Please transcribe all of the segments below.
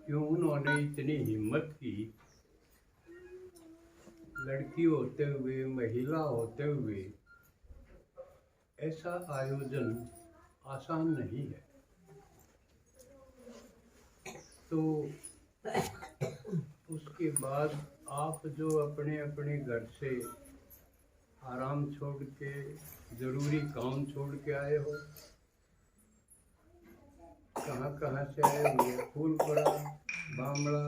क्यों उन्होंने इतनी हिम्मत की, लड़की होते हुए, महिला होते हुए ऐसा आयोजन आसान नहीं है। तो उसके बाद आप जो अपने अपने घर से आराम छोड़ के, जरूरी काम छोड़ के आए हो, कहाँ कहाँ से आए हुए, फूलपड़ा, बामड़ा,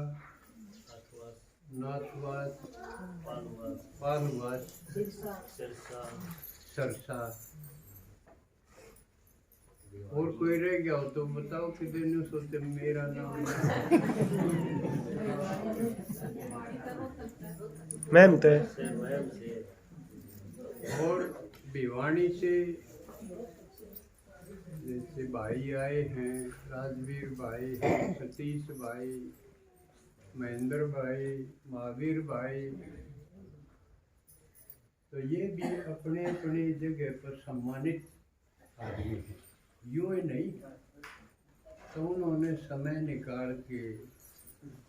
नाथवास, पालवास, सरसा, और कोई रह गया हो तो बताओ कि दिन सोते मेरा नाम मैम तो और भिवानी से जैसे भाई आए हैं, राजवीर भाई हैं, सतीश भाई, महेंद्र भाई, महावीर भाई, तो ये भी अपने अपने जगह पर सम्मानित आदमी हैं, यूं ही नहीं। तो उन्होंने समय निकाल के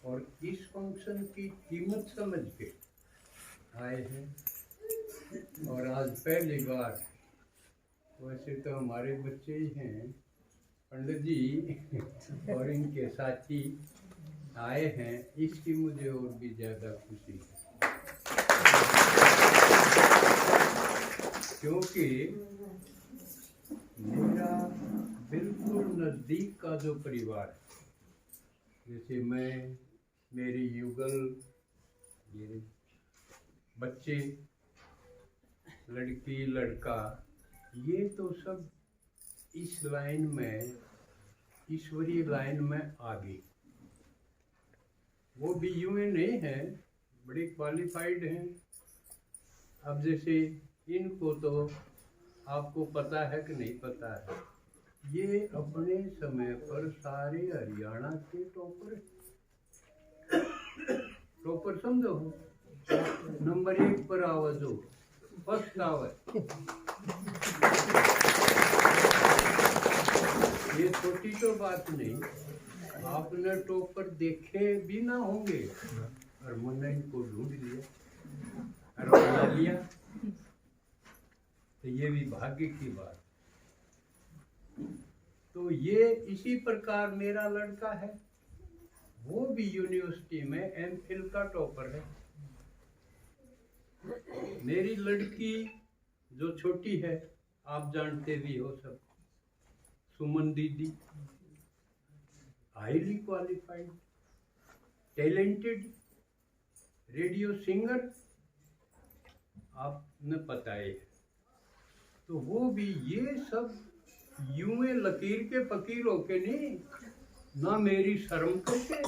और इस फंक्शन की कीमत समझ के आए हैं। और आज पहली बार, वैसे तो हमारे बच्चे ही हैं, पंडित जी और इनके साथी आए हैं, इसकी मुझे और भी ज़्यादा खुशी है, क्योंकि मेरा बिल्कुल नज़दीक का जो परिवार है, जैसे मैं, मेरी युगल, ये बच्चे, लड़की लड़का, ये तो सब इस लाइन में, ईश्वरीय लाइन में आ गए। वो भी यूं ही नहीं है, बड़े क्वालिफाइड हैं। अब जैसे इनको तो आपको पता है कि नहीं पता है, ये अपने समय पर सारे हरियाणा के टॉपर समझो, नंबर 1 पर आवाज हो, फर्स्ट आवाज। ये छोटी तो बात नहीं, आपने टॉपर देखे भी ना होंगे और मैंने इनको ढूंढ लिया और बना लिया, तो ये भी भाग्य की बात। तो ये इसी प्रकार मेरा लड़का है, वो भी यूनिवर्सिटी में एमफिल का टॉपर है। मेरी लड़की जो छोटी है, आप जानते भी हो सब, सुमन दीदी, highly qualified, talented, radio singer, आपने पता है। तो वो भी ये सब यूं ही लकीर के फकीर होके नहीं, ना मेरी शर्म करके,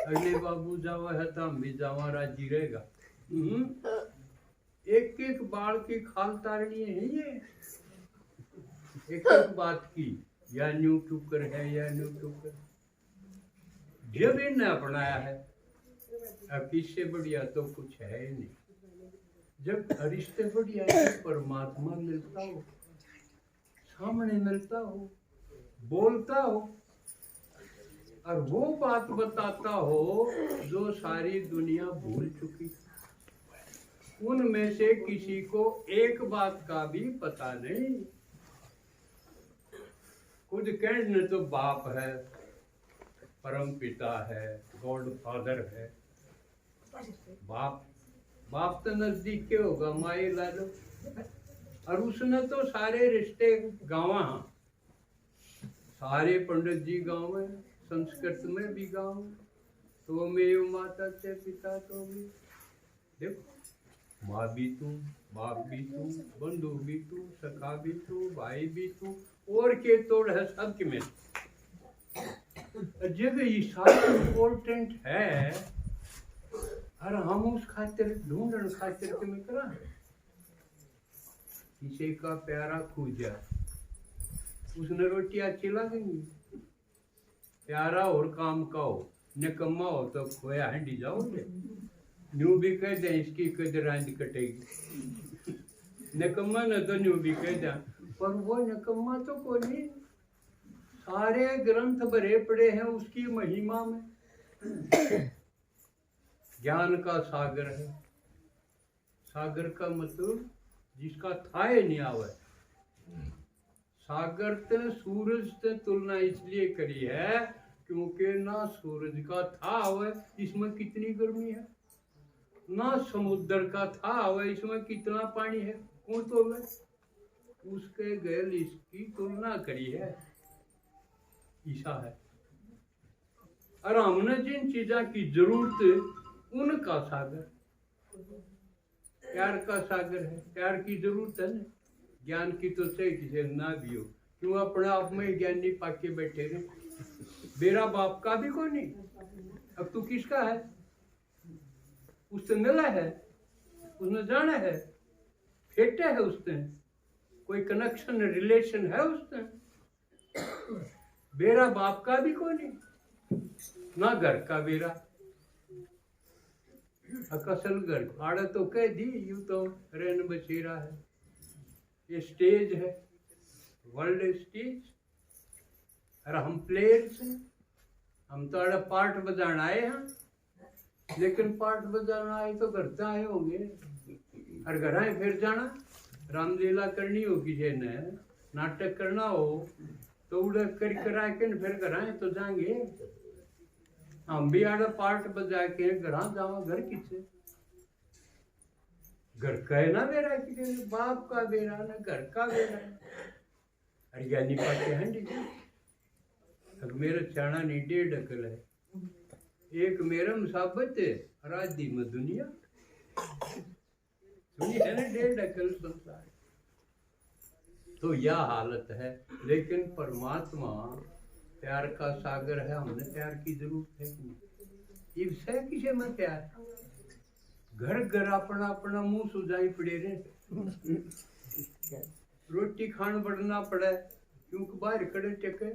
अगले बाबू जावा है तो हम भी जावा, राजी रहेगा। एक एक बाल की खाल तारनी है ये, एक एक बात की, या न्यू टुकर है या न्यू टुकर, जब इन्हें अपनाया है, अब इससे बढ़िया तो कुछ है ही नहीं। जब रिश्ते बढ़िया है, परमात्मा मिलता हो, सामने मिलता हो, बोलता हो, और वो बात बताता हो जो सारी दुनिया भूल चुकी, उनमें से किसी को एक बात का भी पता नहीं। खुद कहने तो बाप है, परम पिता है, गॉड फादर है, बाप तो नजदीक के होगा, माए ला लो, और उसने तो सारे रिश्ते गाँव, सारे पंडित जी गाँव में, संस्कृत में भी गाँव, तो मेव माता से पिता तो भी, देखो, माँ भी तू, बाप भी तू, बंधु भी तू, सखा भी तू, भाई भी तू, और के तोड़ है सबके में। जब ये सारा इम्पोर्टेंट है, और हम उस खातिर ढूंढन खातिर के में करा, किसी का प्यारा खूजा, उसने रोटी अच्छी लगेंगी, प्यारा और काम का हो, निकम्मा हो तो खोया हंडी जाओगे, न्यू भी कह दे इसकी कदर आज कटेगी, निकम्मा न तो न्यू भी कह दे, पर वो निकम्मा तो कोई नहीं, सारे ग्रंथ भरे पड़े हैं उसकी महिमा में। ज्ञान का सागर है। सागर का मतलब जिसका थाए नहीं आवे। सागर ते सूरज से तुलना इसलिए करी है क्योंकि ना सूरज का था हुआ इसमें कितनी गर्मी है, ना समुद्र का था हुआ इसमें कितना पानी है, कौन तोले? उसके गैल इसकी तुलना करी है, ऐसा है। और हमने जिन चीजा की जरूरत उनका सागर प्यार का सागर है। प्यार की जरूरत है ना, ज्ञान की तो सही किसी ना भी हो, क्यों अपने आप में ज्ञानी पाके बैठे रहे। मेरा बाप का भी कोई नहीं, अब तू किसका है? उससे मिला है, उसने जाना है, फेटे है उसने, कोई कनेक्शन रिलेशन है उसने। मेरा बाप का भी कोई नहीं, ना घर का मेरा अकसल घर आड़ा तो कह दी यू तो रेन बसेरा है। ये स्टेज है, वर्ल्ड स्टेज, और हम प्लेयर्स हैं। हम तो अड़ा पार्ट बजाना आए हैं, लेकिन पार्ट बजाना आए तो घर से आए होंगे, और घर आए फिर जाना। रामलीला करनी हो किसी ने, नाटक करना हो तो उड़ा कर करा के फिर घर आए तो जाएंगे। हम भी आड़ा पार्ट बजा के घर जाओ, घर किसे घर का है ना मेरा, कि बाप का बेरा ना घर का बेरा। अरे ज्ञानी पाके हैं अब मेरा चाणा नहीं 1.5 अकल है, एक मेरा मुसाबत है और आदि में दुनिया है ना 1.5 अकल संसार। तो यह हालत है, लेकिन परमात्मा प्यार का सागर है। हमने प्यार की जरूरत है कि नहीं? इससे किसे में प्यार, घर घर अपना अपना मुंह सुझाई पड़े रहे। रोटी खान बढ़ना पड़े क्योंकि बाहर कड़े टेके,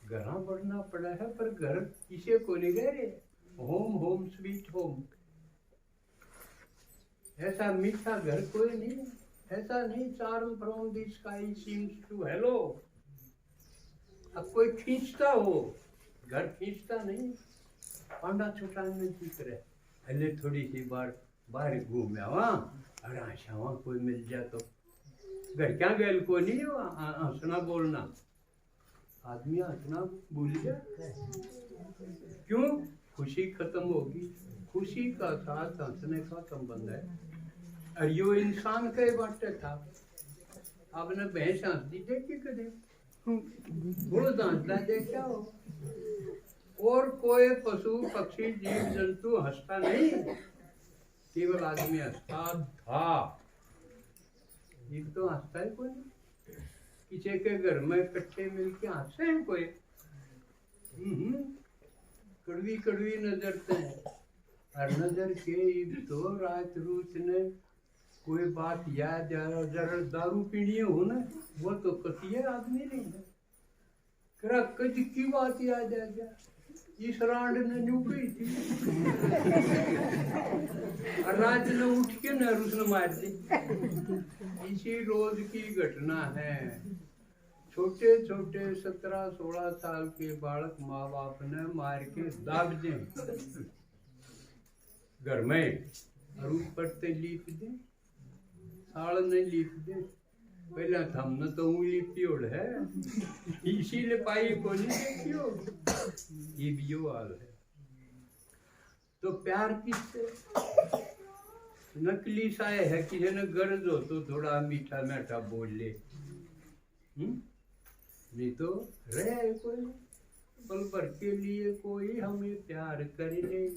घर बढ़ना पड़ा है, पर घर किसे को नहीं रह रहे। होम होम स्वीट होम, ऐसा मीठा घर कोई नहीं, ऐसा नहीं। चारों from the sky seems to hello. अब कोई खींचता हो, घर खींचता नहीं। पांडा छोटा में की करे, पहले थोड़ी सी बार बाहर घूम आवा और आशावा कोई मिल जाए तो। घर क्या गैल को नहीं हो हंसना बोलना, आदमी हंसना भूल जाए। क्यों? खुशी खत्म होगी। खुशी का साथ हंसने का संबंध है। और यो इंसान कई बाटे था, आपने भैंस हंस दी देखी कदे, बुढ़ हंसता देखा हो, और कोई पशु पक्षी जीव जंतु हंसता नहीं, केवल आदमी हंसता था। ये तो हंसता है कोई, किसी के घर में इकट्ठे मिलके हंसे हैं कोई? कड़वी कड़वी नजर से और नजर के तो रात रूत ने कोई बात याद जरा दारू पीनी हो ना, वो तो कतिये आदमी नहीं है। करा कद की बात याद आ गया, इस रांड ने न्यू गई थी और रात ने उठ के न उसने मार दी। इसी रोज की घटना है। छोटे छोटे 17-16 साल के बालक माँ बाप ने मार के दाब दे घर में, और ऊपर ते लीप दे, साल ने लीप दे। पहले हमने तो उंगली पियोड़ है, इसीलिए पाई को नहीं देखियो। ये भी यो हाल है। तो प्यार किससे? नकली सा है, किसी ने गर्ज हो तो थोड़ा मीठा मीठा बोल ले, नहीं तो रहे कोई पल भर के लिए कोई हमें प्यार करे नहीं।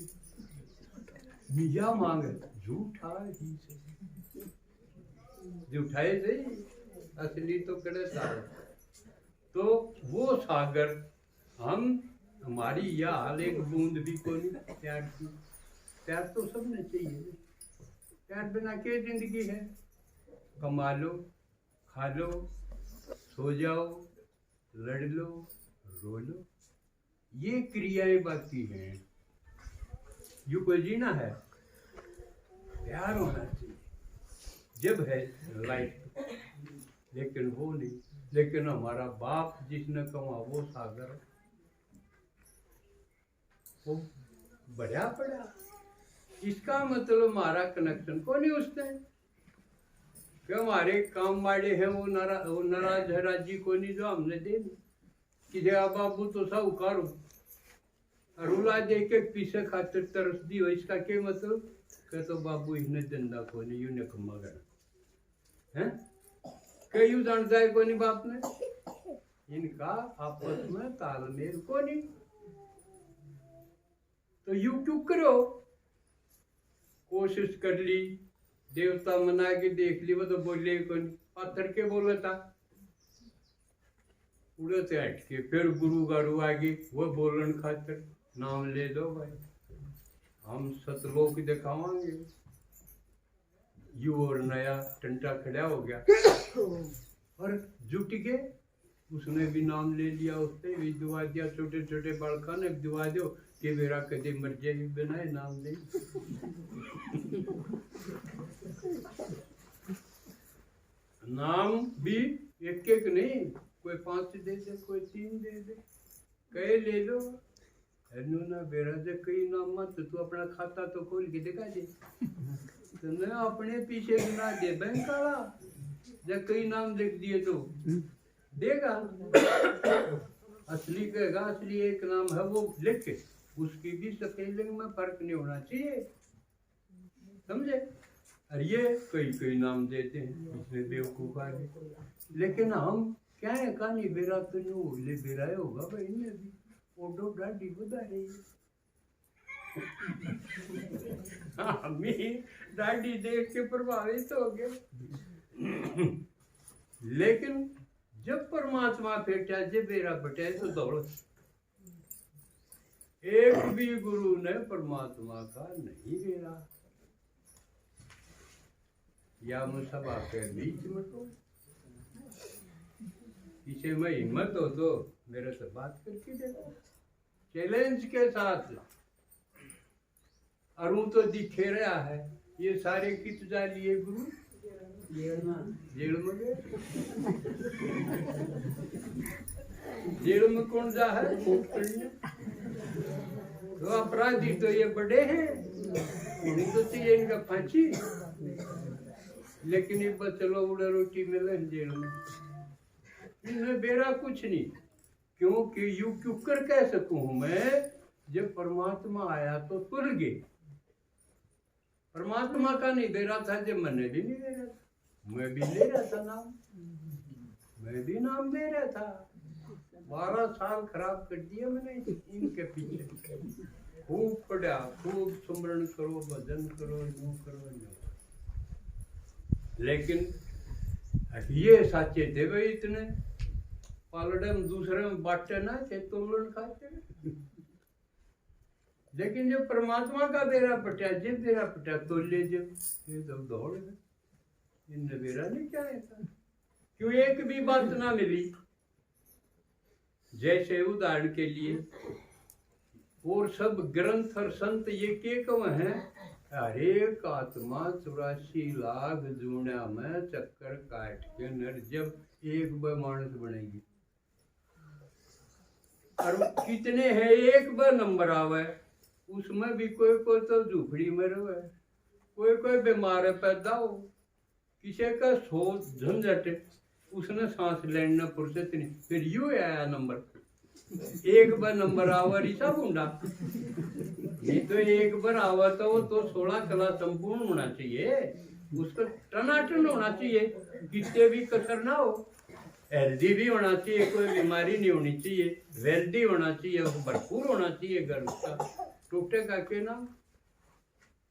मिया मांग झूठा ही से, झूठाए से असली तो कड़े सागर। तो वो सागर हम, हमारी यह हाल एक बूंद भी कोई प्यार की। प्यार तो सबने चाहिए, प्यार बिना क्या जिंदगी है? कमा लो, खा लो, सो जाओ, लड़ लो, रो लो, ये क्रियाएं बाकी हैं। यू कोई जीना है, प्यार होना चाहिए जब है लाइफ, लेकिन वो नहीं। लेकिन हमारा बाप जिसने कमा वो सागर है, वो बढ़िया पड़ा। इसका मतलब हमारा कनेक्शन को नहीं उससे कि हमारे काम वाले हैं वो नाराज है, राजी को नहीं जो हमने दे कि बाबू तो साहूकार रूला दे के पीछे खातिर तरस दी हो। इसका क्या मतलब कि तो बाबू इन्हें धंधा को नहीं यूं कमा गया है, कई जानता है को नहीं बाप ने, इनका आपस में तालमेल को नहीं। तो यूट्यूब करो, कोशिश कर ली, देवता मना के देख ली, वो तो बोले को नहीं, पत्थर के बोला था उड़े से हट के, फिर गुरु गारू आगे वो बोलन खातिर नाम ले दो भाई, हम सतलोक दिखावांगे। यू और नया टंटा खड़ा हो गया और जुट के उसने भी नाम ले लिया, उसने भी दुआ दिया, छोटे छोटे बालका ने दुआ दो कि मेरा कदे मर जाए बनाए नाम नहीं। नाम भी एक एक नहीं, कोई 5 दे दे, कोई 3 दे दे, कहे ले लो ना बेरा जे कई नाम मत, तू अपना खाता तो खोल के दिखा दे, तुमने अपने पीछे गिना दे बैंक वाला, जब कई नाम देख दिए तो देगा, असली कहेगा असली एक नाम है वो लिख के, उसकी भी स्पेलिंग में फर्क नहीं होना चाहिए, समझे। और ये कई कई नाम देते हैं, इसमें बेवकूफ आ गए। लेकिन हम क्या है कहानी बेरा तो नहीं ले बेरा होगा भाई, इनमें भी फोटो डाडी बता रही हमें डाडी देख के प्रभावित हो गए। लेकिन जब परमात्मा फेटा जब बेरा बटे तो दौड़, एक भी गुरु ने परमात्मा का नहीं बेरा, या मुसभा के बीच में तो इसे में हिम्मत हो तो मेरे से बात करके देखो चैलेंज के साथ। अरु तो दिखे रहा है, ये सारे कित जा लिए गुरु जेल में गए, जेल में कौन जा है, तो अपराधी तो ये बड़े हैं, इन्हें तो चाहिए इनका फांसी, लेकिन ये बस चलो उड़ा रोटी मिले जेल में, इनमें बेरा कुछ नहीं। क्योंकि यू क्यों कर कह सकूं मैं, जब परमात्मा आया तो तुल गए, परमात्मा का नहीं दे रहा था, जब मैंने भी नहीं दे रहा था, मैं भी ले रहा था नाम, मैं भी नाम दे रहा था, 12 साल खराब कर दिया मैंने इनके पीछे, खूब पढ़ा, खूब सुमरण करो, भजन करो, यूं करो, लेकिन ये साचे थे भाई इतने पालड़े में दूसरे में बांटे ना थे, तुम खाते। लेकिन जब परमात्मा का बेरा पटा, जब बेरा पटा तो ले जब ये तो दौड़ गए, इनने बेरा नहीं चाहे था, क्यों एक भी बात ना मिली। जैसे उदाहरण के लिए और सब ग्रंथ और संत ये के कम है, हरेक आत्मा 84 लाख जूना में चक्कर काट के नर जब एक बार मानस बनेगी, और कितने हैं एक बार नंबर आवे, उसमें भी कोई कोई तो झुपड़ी में रहे, कोई कोई बीमार पैदा हो, किसी का सोच झंझट, उसने सांस लेना फुर्सत नहीं, फिर यू आया नंबर, एक बार नंबर आवा रिसा बुंडा, ये तो एक बार आवा तो 16 कला संपूर्ण होना चाहिए, उसका टनाटन होना चाहिए, कितने भी कसर ना हो, हेल्दी भी होना चाहिए, कोई बीमारी नहीं होनी चाहिए, वेल्दी होना चाहिए, भरपूर होना चाहिए घर उसका, टोटे का के नाम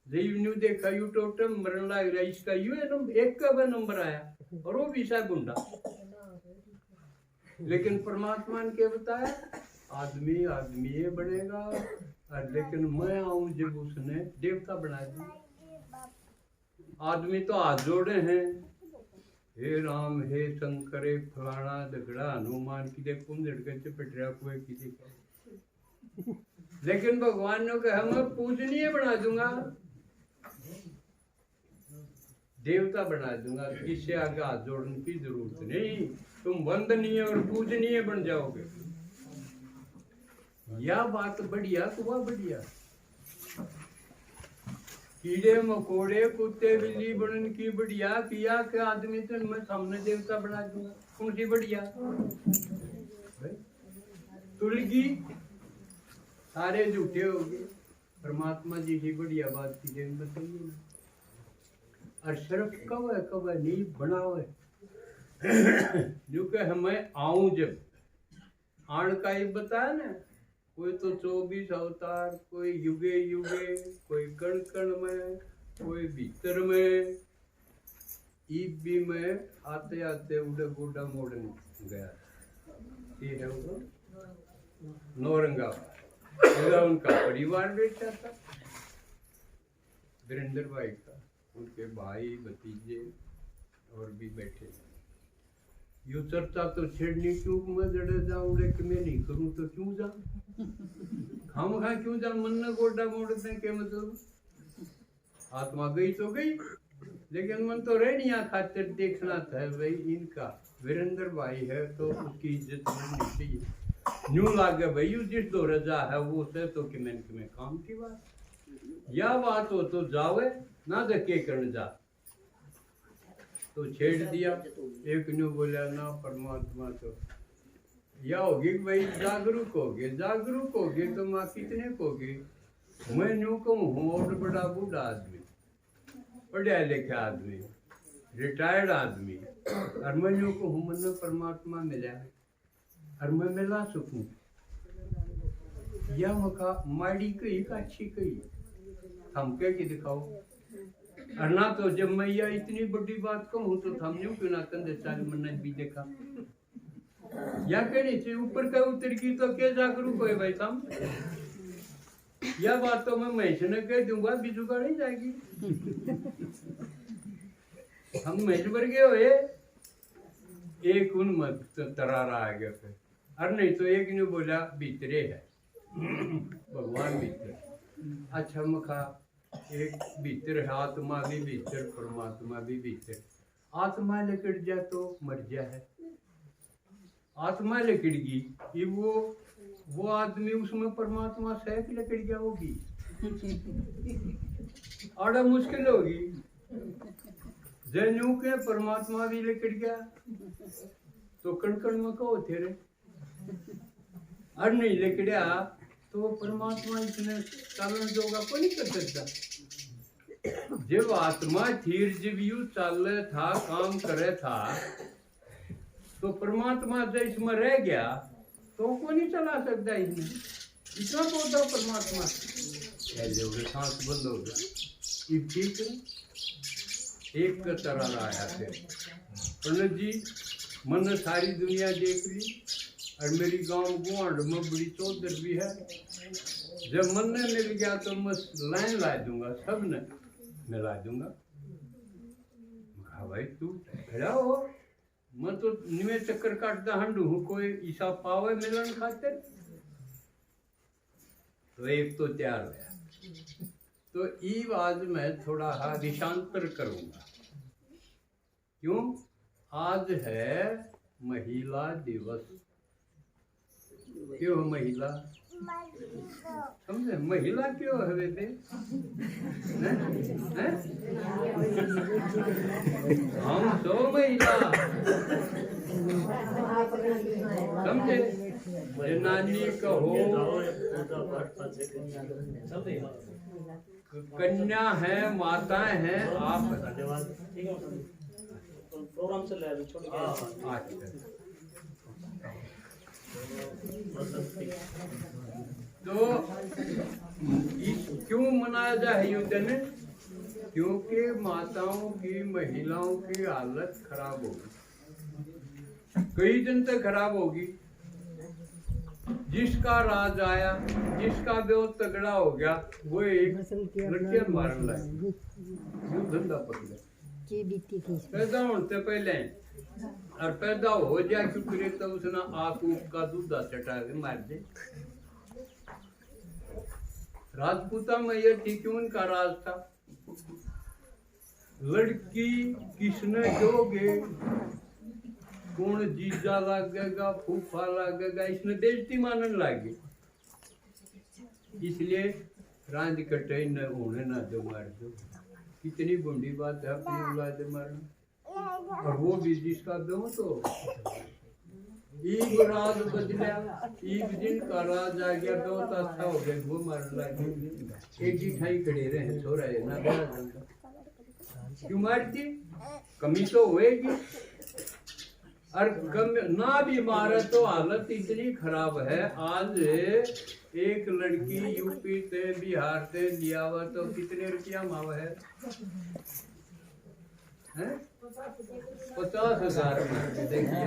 जीव न्यू देखा यू टोटे मरण लग रहा, इसका यू है नंबर, एक का बार नंबर आया और वो भी सा गुंडा। लेकिन परमात्मा ने क्या बताया, आदमी आदमी बनेगा, लेकिन मैं आऊं जब उसने देवता बना दिया। आदमी तो हाथ जोड़े हैं, हे राम हे शंकर हे फलाना दगड़ा हनुमान की देख कुंजड़ के चपट रहा कोई की देखा, लेकिन भगवान ने कहा मैं पूजनीय बना दूंगा, देवता बना दूंगा, किससे आगे हाथ जोड़ने की जरूरत नहीं, तुम वंदनीय और पूजनीय बन जाओगे। यह बात बढ़िया तो वह बढ़िया। कीड़े मकोड़े कुत्ते बिल्ली बनने की बढ़िया, किया कि आदमी तो मैं सामने देवता बना दूंगा, कौन सी बढ़िया? तुलगी सारे झूठे हो गए, परमात्मा जी की बढ़िया बात की जैन बताइए ना। और सिर्फ कब है नहीं बनाओ है जो कि हमें आऊं जब आण का ही बताया ना, कोई तो 24 अवतार, कोई युगे युगे, कोई कण कण में, कोई भीतर में, ईब भी में आते आते उड़े गोडा मोड़ गया। ये है वो नौरंगाबाद, उनका परिवार बेचा था वीरेंद्र भाई का, उनके भाई भतीजे और भी बैठे। यू चर्चा तो छेड़नी क्यों मैं जड़े जाऊंगे कि मैं नहीं करूं तो क्यों जाऊं, हम खा क्यों जाऊं, मन ने गोडा मोड़ने के मतलब आत्मा गई तो गई, लेकिन मन तो रह नहीं खातिर देखना था भाई इनका वीरेंद्र भाई है तो उसकी इज्जत करनी चाहिए। न्यू लागे भाई यू जिस दो रजा है वो से तो कि मैं काम की बात, या बात हो तो जावे ना धक्के करने जा, तो छेड़ दिया। एक ने बोला ना परमात्मा तो या होगी भाई जागरूक होगे तो माँ कितने होगी, मैं न्यू कहूँ हूँ और बड़ा बूढ़ा आदमी, पढ़ा लिखा आदमी, रिटायर्ड आदमी, और मैं न्यू कहूँ मन परमात्मा मिला और मैं मिला सकूँ, या मका माड़ी कही का अच्छी कही हम कह के दिखाओ। और ना तो जब मैं यह इतनी बड़ी बात कहूँ तो थम न्यू क्यों ना कंधे चाल मन्नत भी देखा, या कहनी चाहिए ऊपर का उतर की तो क्या जागरूक हो भाई थम, यह बात तो मैं महस न कह दूंगा बिजुगा नहीं जाएगी। हम महस भर गए हुए एक उन मत तरारा आ गया फिर, और नहीं तो एक ने बोला भीतरे है भगवान भीतर, अच्छा मखा एक भीतर है आत्मा भी भीतर परमात्मा भी भीतर, आत्मा लिकड़ जा तो मर जा है, आत्मा लिकड़ गई वो आदमी उसमें परमात्मा सहक लिकड़ गया होगी आड़ा मुश्किल होगी, जनू के परमात्मा भी लिकड़ गया तो कण कण में कहो थे रे, और नहीं लिकड़िया तो परमात्मा इसने चालन जोगा को नहीं कर सकता। जब आत्मा थीर जब यू चल था काम करे था तो परमात्मा जब इसमें रह गया तो को नहीं चला सकता, इसमें इतना पौधा परमात्मा सांस बंद हो गया। ठीक है एक तरह आया थे पंडित जी, मन सारी दुनिया देख ली और मेरी गांव गुआंढ में बड़ी चौधर भी है, जब मन ने मिल गया तो मैं लाइन ला दूंगा, सब ने मिला दूंगा। कहा भाई तू खड़ा हो, मैं तो निवे चक्कर काटता हंडू हूँ, कोई ईसा पावे मिलन खातिर, तो एक तो तैयार है। तो ई आज मैं थोड़ा हा दिशांतर करूंगा, क्यों आज है महिला दिवस, क्यों महिला समझे, महिला क्यों है वे हम तो महिला समझे, जनानी कहो कन्या है माताएं हैं आप, प्रोग्राम चल रहा है तो क्यों मनाया जाए ये दिन, क्योंकि माताओं की महिलाओं की हालत खराब होगी, कई दिन तक खराब होगी। जिसका राज आया, जिसका देव तगड़ा हो गया, वो एक लड़कियां मारने लगे, धंधा पकड़ा पैदा होने पहले, और पैदा हो जाए क्योंकि तो उसने आंख का दूधा चटा के मार दे। राजपूता में यह थी कि उनका राज था, लड़की किसने दोगे, कौन जीजा लगेगा, फूफा लगेगा, इसने बेइज्जती मानने लगे। इसलिए रांझ कटे न होने ना दो मार दो। कितनी बुरी बात है अपनी औलाद मारना। और वो भी जिसका दो तो एक रात बदला, एक दिन का रात आ गया, दो अच्छा हो गया, वो मारने लगे। एक ही ठाई खड़े रहे, सो रहे ना क्यों मारती, कमी तो होएगी। और कम ना भी मारे तो हालत इतनी खराब है। आज एक लड़की यूपी से बिहार से लिया हुआ तो कितने रुपया मावा है? 50,000 में। देखिए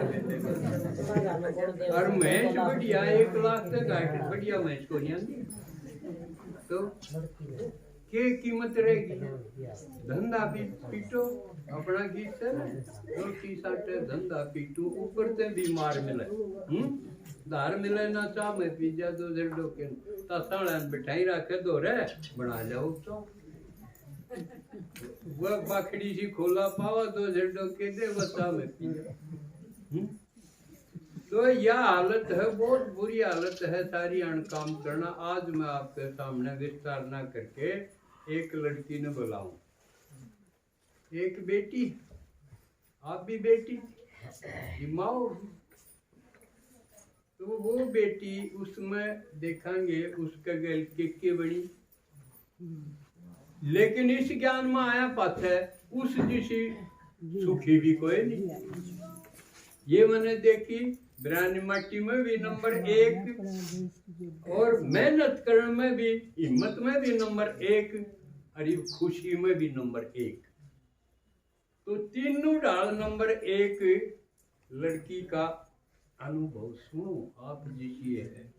और भैंस बढ़िया 1 लाख तक है, बढ़िया भैंस को नहीं आती तो के कीमत रहेगी। धंधा भी पीटो अपना गीत है, रोटी साटे धंधा पीटू, ऊपर से बीमार मिले, धार मिले ना चाह में पी जा दो जड़ो के तासाड़ा बिठाई रखे दो रे बना जाओ तो वह बाखड़ी सी खोला पावा दो जड़ो के दे वसा में पी जा। तो यह हालत है, बहुत बुरी हालत है सारी अणकाम करना। आज मैं आपके सामने विस्तार ना करके एक लड़की ने बुलाऊं, एक बेटी, आप भी बेटी माओ, तो वो बेटी उसमें देखेंगे उसका गल के बड़ी, लेकिन इस ज्ञान में आया पाथ है उस जैसी सुखी भी कोई नहीं। ये मैंने देखी बिरानी माटी में भी नंबर 1 और मेहनत करने में भी, हिम्मत में भी नंबर 1 और खुशी में भी नंबर 1। तो तीनों डाल नंबर 1 लड़की का अनुभव सुनो आप जैसी है।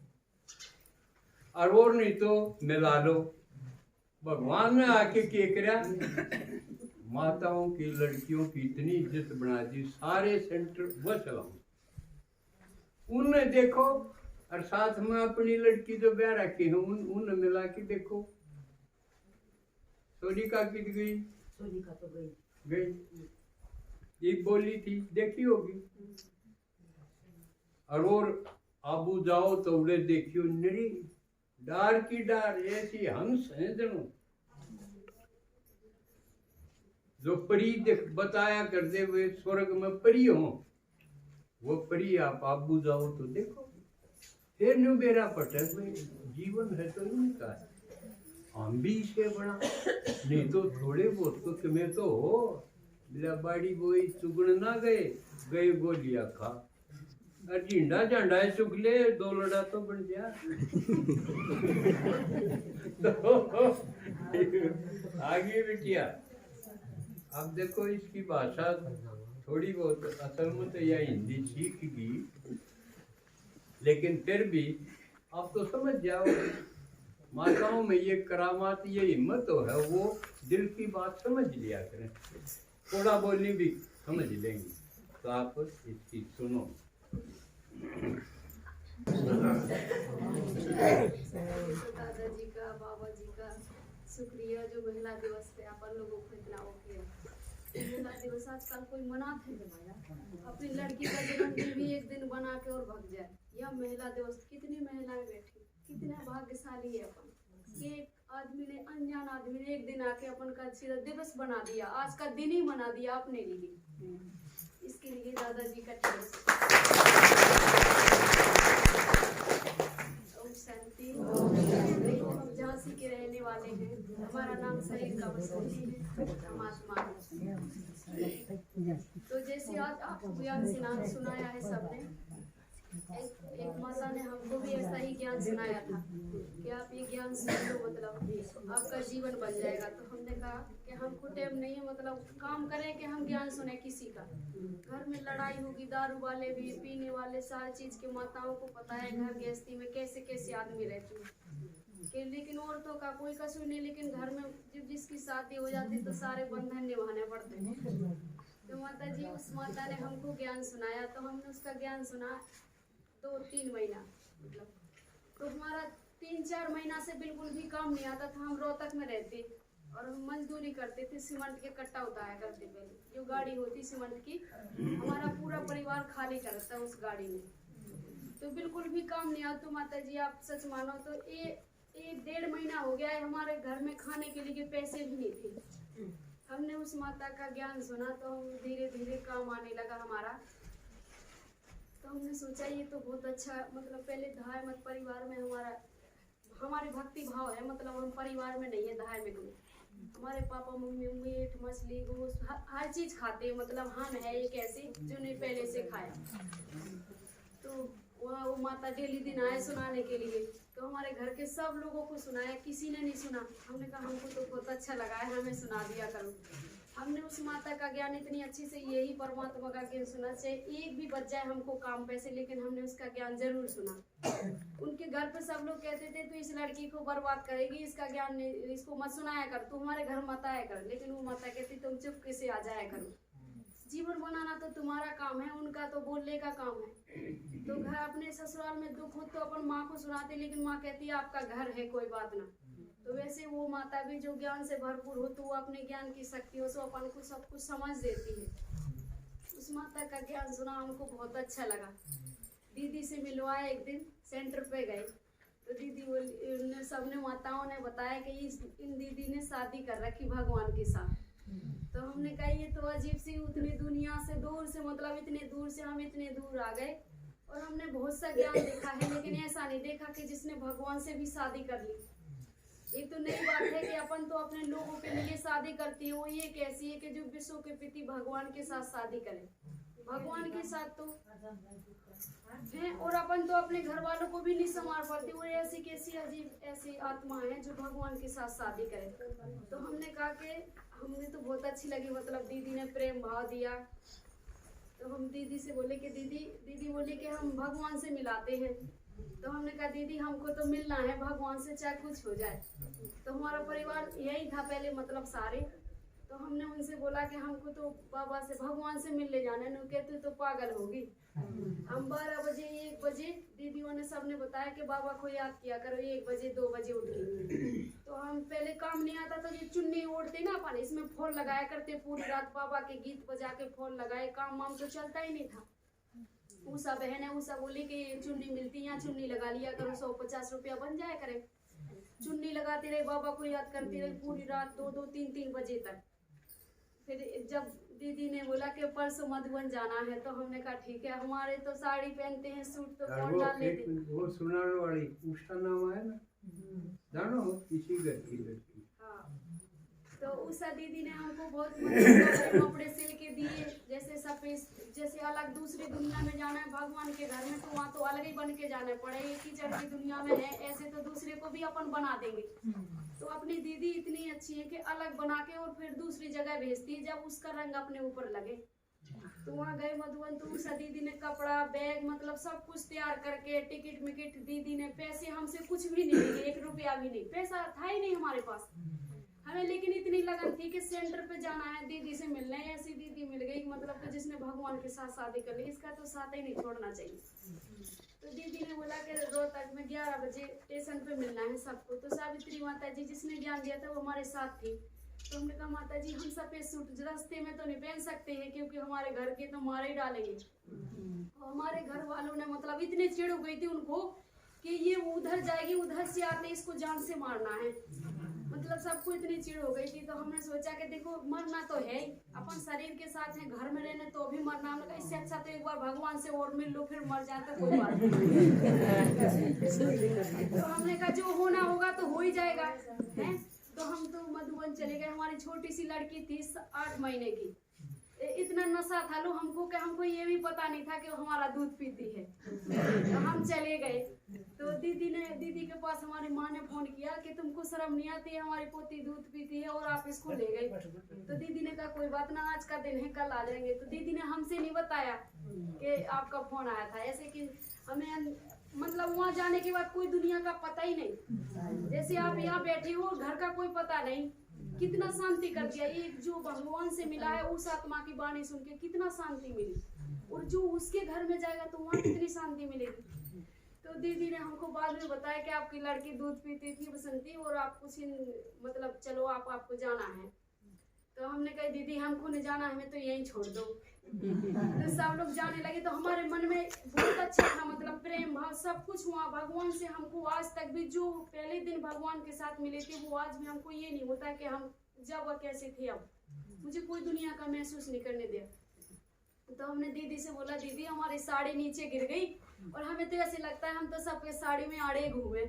और नहीं तो मिला लो। भगवान ने आके क्या करा, माताओं की लड़कियों की इतनी इज्जत बना दी, सारे सेंटर वो चलाऊं उन्हें देखो, और साथ में अपनी लड़की जो ब्याह रखी है उन मिला के देखो। सोनिका कित गई, सोनिका तो गई एक बोली थी देखी होगी। और आबू जाओ तो उड़े देखियो निरी डार की डार ऐसी हंस है जनो जो परी बताया करते हुए स्वर्ग में परी हो, वो परी आप आबू जाओ तो देखो। फिर न्यू बेरा पटे जीवन है तो इनका, हम भी इसे बना नहीं तो थोड़े बहुत तो तुम्हें तो हो मिला बाड़ी बोई चुगण ना गए गए गोलिया खा और झिंडा झंडा चुग ले 2 लड़ा तो बन जा। तो आगे बिटिया अब देखो इसकी भाषा थोड़ी बहुत असल में तो यह हिंदी सीख गई, लेकिन फिर भी आप तो समझ जाओ माताओं में ये करामात ये हिम्मत तो है, वो दिल की बात समझ लिया करें, थोड़ा बोलनी भी समझ लेंगे। तो आप इसकी सुनो। दादाजी का बाबा जी का शुक्रिया जो महिला दिवस पे अपन लोगों को इतना वो किया। महिला दिवस आजकल कोई मनाते हैं जमाया, अपनी लड़की का जन्मदिन भी एक दिन बना के और भाग जाए। यह महिला दिवस कितनी महिलाएं बैठी, कितना भाग्यशाली है अपन कि एक आदमी ने, अनजान आदमी ने एक दिन आके अपन का सीधा दिवस बना दिया, आज का दिन ही बना दिया अपने लिए। इसके लिए दादाजी का शांति। हम झांसी के रहने वाले हैं, हमारा नाम शरीर का वसंती है, परमात्मा। तो जैसे आज आपको ज्ञान सुनाया है सबने, एक माता ने हमको भी ऐसा ही ज्ञान सुनाया था कि आप ये ज्ञान सुन लो, मतलब आपका जीवन बन जाएगा। तो हमने कहा कि हमको टाइम नहीं है, मतलब काम करें कि हम ज्ञान सुने किसी का। घर में लड़ाई होगी, दारू वाले भी, पीने वाले, सारी चीज की माताओं को पता है घर गृहस्थी में कैसे कैसे आदमी रहते हैं कि, लेकिन औरतों का कोई कसूर नहीं, लेकिन घर में जब जिसकी शादी हो जाती तो सारे बंधन निभाने पड़ते हैं। तो माता जी, उस माता ने हमको ज्ञान सुनाया, तो हमने उसका ज्ञान सुना 2-3 महीना, मतलब तो हमारा 3-4 महीना से बिल्कुल भी काम नहीं आता था। हम रोहतक में रहते और हम मजदूरी करते थे, सीमेंट के कट्टा उतारा करते पहले, जो गाड़ी होती सीमेंट की, हमारा पूरा परिवार खाली करता उस गाड़ी में, तो बिल्कुल भी काम नहीं आता। तो माता जी आप सच मानो तो एक 1.5 महीना हो गया है, हमारे घर में खाने के लिए पैसे भी नहीं थे। हमने उस माता का ज्ञान सुना तो हम धीरे धीरे काम आने लगा हमारा। तो हमने सोचा ये तो बहुत अच्छा, मतलब पहले धार्मिक परिवार में हमारे भक्ति भाव है, मतलब हम परिवार में नहीं है धार्मिक में। हमारे पापा मम्मी मीट मछली गोश्त हर चीज़ खाते हैं, मतलब हम है एक ऐसी जो ने पहले से खाया। तो वो माता डेली दिन आए सुनाने के लिए, तो हमारे घर के सब लोगों को सुनाया, किसी ने नहीं सुना। हमने कहा हमको तो बहुत अच्छा लगा है, हमें सुना दिया करो। हमने उस माता का ज्ञान इतनी अच्छी से, यही परमात्मा का ज्ञान सुना, चाहे एक भी बच जाए हमको काम पैसे, लेकिन हमने उसका ज्ञान जरूर सुना। उनके घर पे सब लोग कहते थे तो इस लड़की को बर्बाद करेगी, इसका ज्ञान इसको मत सुनाया कर, तू हमारे घर मत आया कर। लेकिन वो माता कहती तुम चुपके से आ जाया करो, जीवन बनाना तो तुम्हारा काम है, उनका तो बोलने का काम है। तो घर अपने ससुराल में दुख हो तो अपन माँ को सुनाते, लेकिन माँ कहती है आपका घर है कोई बात ना। तो वैसे वो माता भी जो ज्ञान से भरपूर हो, तो वो अपने ज्ञान की शक्तियों से अपन को सब कुछ समझ देती है। उस माता का ज्ञान सुना हमको बहुत अच्छा लगा। दीदी से मिलवाया, एक दिन सेंटर पे गए तो दीदी बोली, सबने माताओं ने बताया कि इन दीदी ने शादी कर रखी भगवान के साथ। तो हमने कहा ये तो अजीब सी, उतनी दुनिया से दूर से, मतलब इतने दूर से हम इतने दूर आ गए और हमने बहुत सा ज्ञान देखा है, लेकिन ऐसा नहीं देखा कि जिसने भगवान से भी शादी कर ली। एक तो नई बात है कि अपन तो अपने लोगों के लिए शादी करती है, वो ये कैसी है कि जो विश्व के पिता भगवान के साथ शादी करे, भगवान के साथ तो है, और अपन तो अपने घर वालों को भी नहीं संभाल पाती। वो ऐसी कैसी अजीब ऐसी आत्मा है जो भगवान के साथ शादी करे। तो हमने कहा कि हमें तो बहुत अच्छी लगी, मतलब दीदी ने प्रेम भाव दिया। तो हम दीदी से बोले कि दीदी बोले कि हम भगवान से मिलाते हैं। तो हमने कहा दीदी हमको तो मिलना है भगवान से, चाहे कुछ हो जाए। तो हमारा परिवार यही था पहले, मतलब सारे। तो हमने उनसे बोला कि हमको तो बाबा से भगवान से मिलने जाना है। कहते तो पागल होगी। हम 12 बजे 1 बजे दीदियों ने सबने बताया कि बाबा को याद किया करो, 1 बजे 2 बजे उठ के। तो हम पहले काम नहीं आता तो ये चुन्नी ओढ़ते ना अपन, इसमें फोन लगाया करते, पूरी रात बाबा के गीत बजा के फोन लगाए, काम वाम तो चलता ही नहीं था। उषा बहन है, उषा बोली कि चुन्नी मिलती है, चुन्नी लगा लिया करो, 150 रुपया बन जाए करे। चुन्नी लगाती रहे, बाबा को याद करती रही पूरी रात 2-2, 3-3 बजे तक। फिर जब दीदी ने बोला कि परसों मधुबन जाना है, तो हमने कहा ठीक है। हमारे तो साड़ी पहनते हैं, सूट तो कौन डाल लेते। वो सुनाने वाली उषा नाम है ना, जानो किसी लड़की। हाँ, तो उषा दीदी ने हमको बहुत कपड़े सिल के दिए, जैसे सफेद, जैसे अलग दूसरी दुनिया में जाना है भगवान के घर में, तो वहाँ तो अलग ही बन के जाना पड़े। एक ही जड़ की दुनिया में है, ऐसे तो दूसरे को भी अपन बना देंगे। तो अपनी दीदी इतनी अच्छी है कि अलग बना के और फिर दूसरी जगह भेजती है, जब उसका रंग अपने ऊपर लगे। तो वहाँ गए मधुबन, तो उषा दीदी ने कपड़ा बैग मतलब सब कुछ तैयार करके, टिकट मिकट दीदी ने, पैसे हमसे कुछ भी नहीं लिए, 1 रुपया भी नहीं, पैसा था ही नहीं हमारे पास हमें। लेकिन इतनी लगन थी कि सेंटर पे जाना है, दीदी से मिलना है। ऐसी दीदी मिल गई, मतलब कि जिसने भगवान के साथ शादी कर ली, इसका तो साथ ही नहीं छोड़ना चाहिए। तो दीदी ने बोला कि रोहतक में 11 बजे स्टेशन पे मिलना है सबको। तो सावित्री माता जी जिसने ज्ञान दिया था वो हमारे साथ थी। तो हमने कहा माता जी हम सफेद सूट रास्ते में तो नहीं पहन सकते हैं, क्योंकि हमारे घर के तो मारे ही डालेंगे। तो हमारे घर वालों ने मतलब इतने चिढ़ हो गई थी उनको कि ये उधर जाएगी, उधर से आते इसको जान से मारना है, मतलब सबको इतनी चिढ़ हो गई थी। तो हमने सोचा कि देखो मरना तो है ही, अपन शरीर के साथ हैं, घर में रहने तो भी मरना। हमने कहा इससे अच्छा तो एक बार भगवान से और मिल लो, फिर मर जाए तो कोई बात नहीं। तो हमने कहा जो होना होगा तो हो ही जाएगा है। तो हम तो मधुबन चले गए। हमारी छोटी सी लड़की थी 8 महीने की, इतना नशा था लो हमको कि हमको ये भी पता नहीं था कि वो हमारा दूध पीती है। तो हम चले गए। तो दीदी के पास हमारी माँ ने फोन किया कि तुमको शर्म नहीं आती है, हमारी पोती दूध पीती है और आप इसको ले गए। तो दीदी ने कहा कोई बात ना, आज का दिन है, कल आ जाएंगे। तो दीदी ने हमसे नहीं बताया कि आपका फोन आया था, ऐसे कि हमें मतलब वहाँ जाने के बाद कोई दुनिया का पता ही नहीं। जैसे आप यहाँ बैठे हो, घर का कोई पता नहीं, कितना शांति कर दिया। ये जो भगवान से मिला है उस आत्मा की वाणी सुन के कितना शांति मिली, और जो उसके घर में जाएगा तो वहाँ कितनी शांति मिलेगी। तो दीदी ने हमको बाद में बताया कि आपकी लड़की दूध पीती थी बसंती, और आप कुछ मतलब चलो आपको जाना है। तो हमने कहा दीदी हमको नहीं जाना, हमें तो यहीं छोड़ दो। तो सब लोग जाने लगे। तो हमारे मन में बहुत अच्छा था, मतलब प्रेम भाव सब कुछ हुआ भगवान से। हमको आज तक भी जो पहले दिन भगवान के साथ मिले थे, वो आज भी हमको ये नहीं होता कि हम जब वह कैसे थे, अब मुझे कोई दुनिया का महसूस नहीं करने दिया। तो हमने दीदी से बोला दीदी हमारी साड़ी नीचे गिर गई और हमें तो ऐसे लगता है हम तो सबके साड़ी में आड़े घूमे।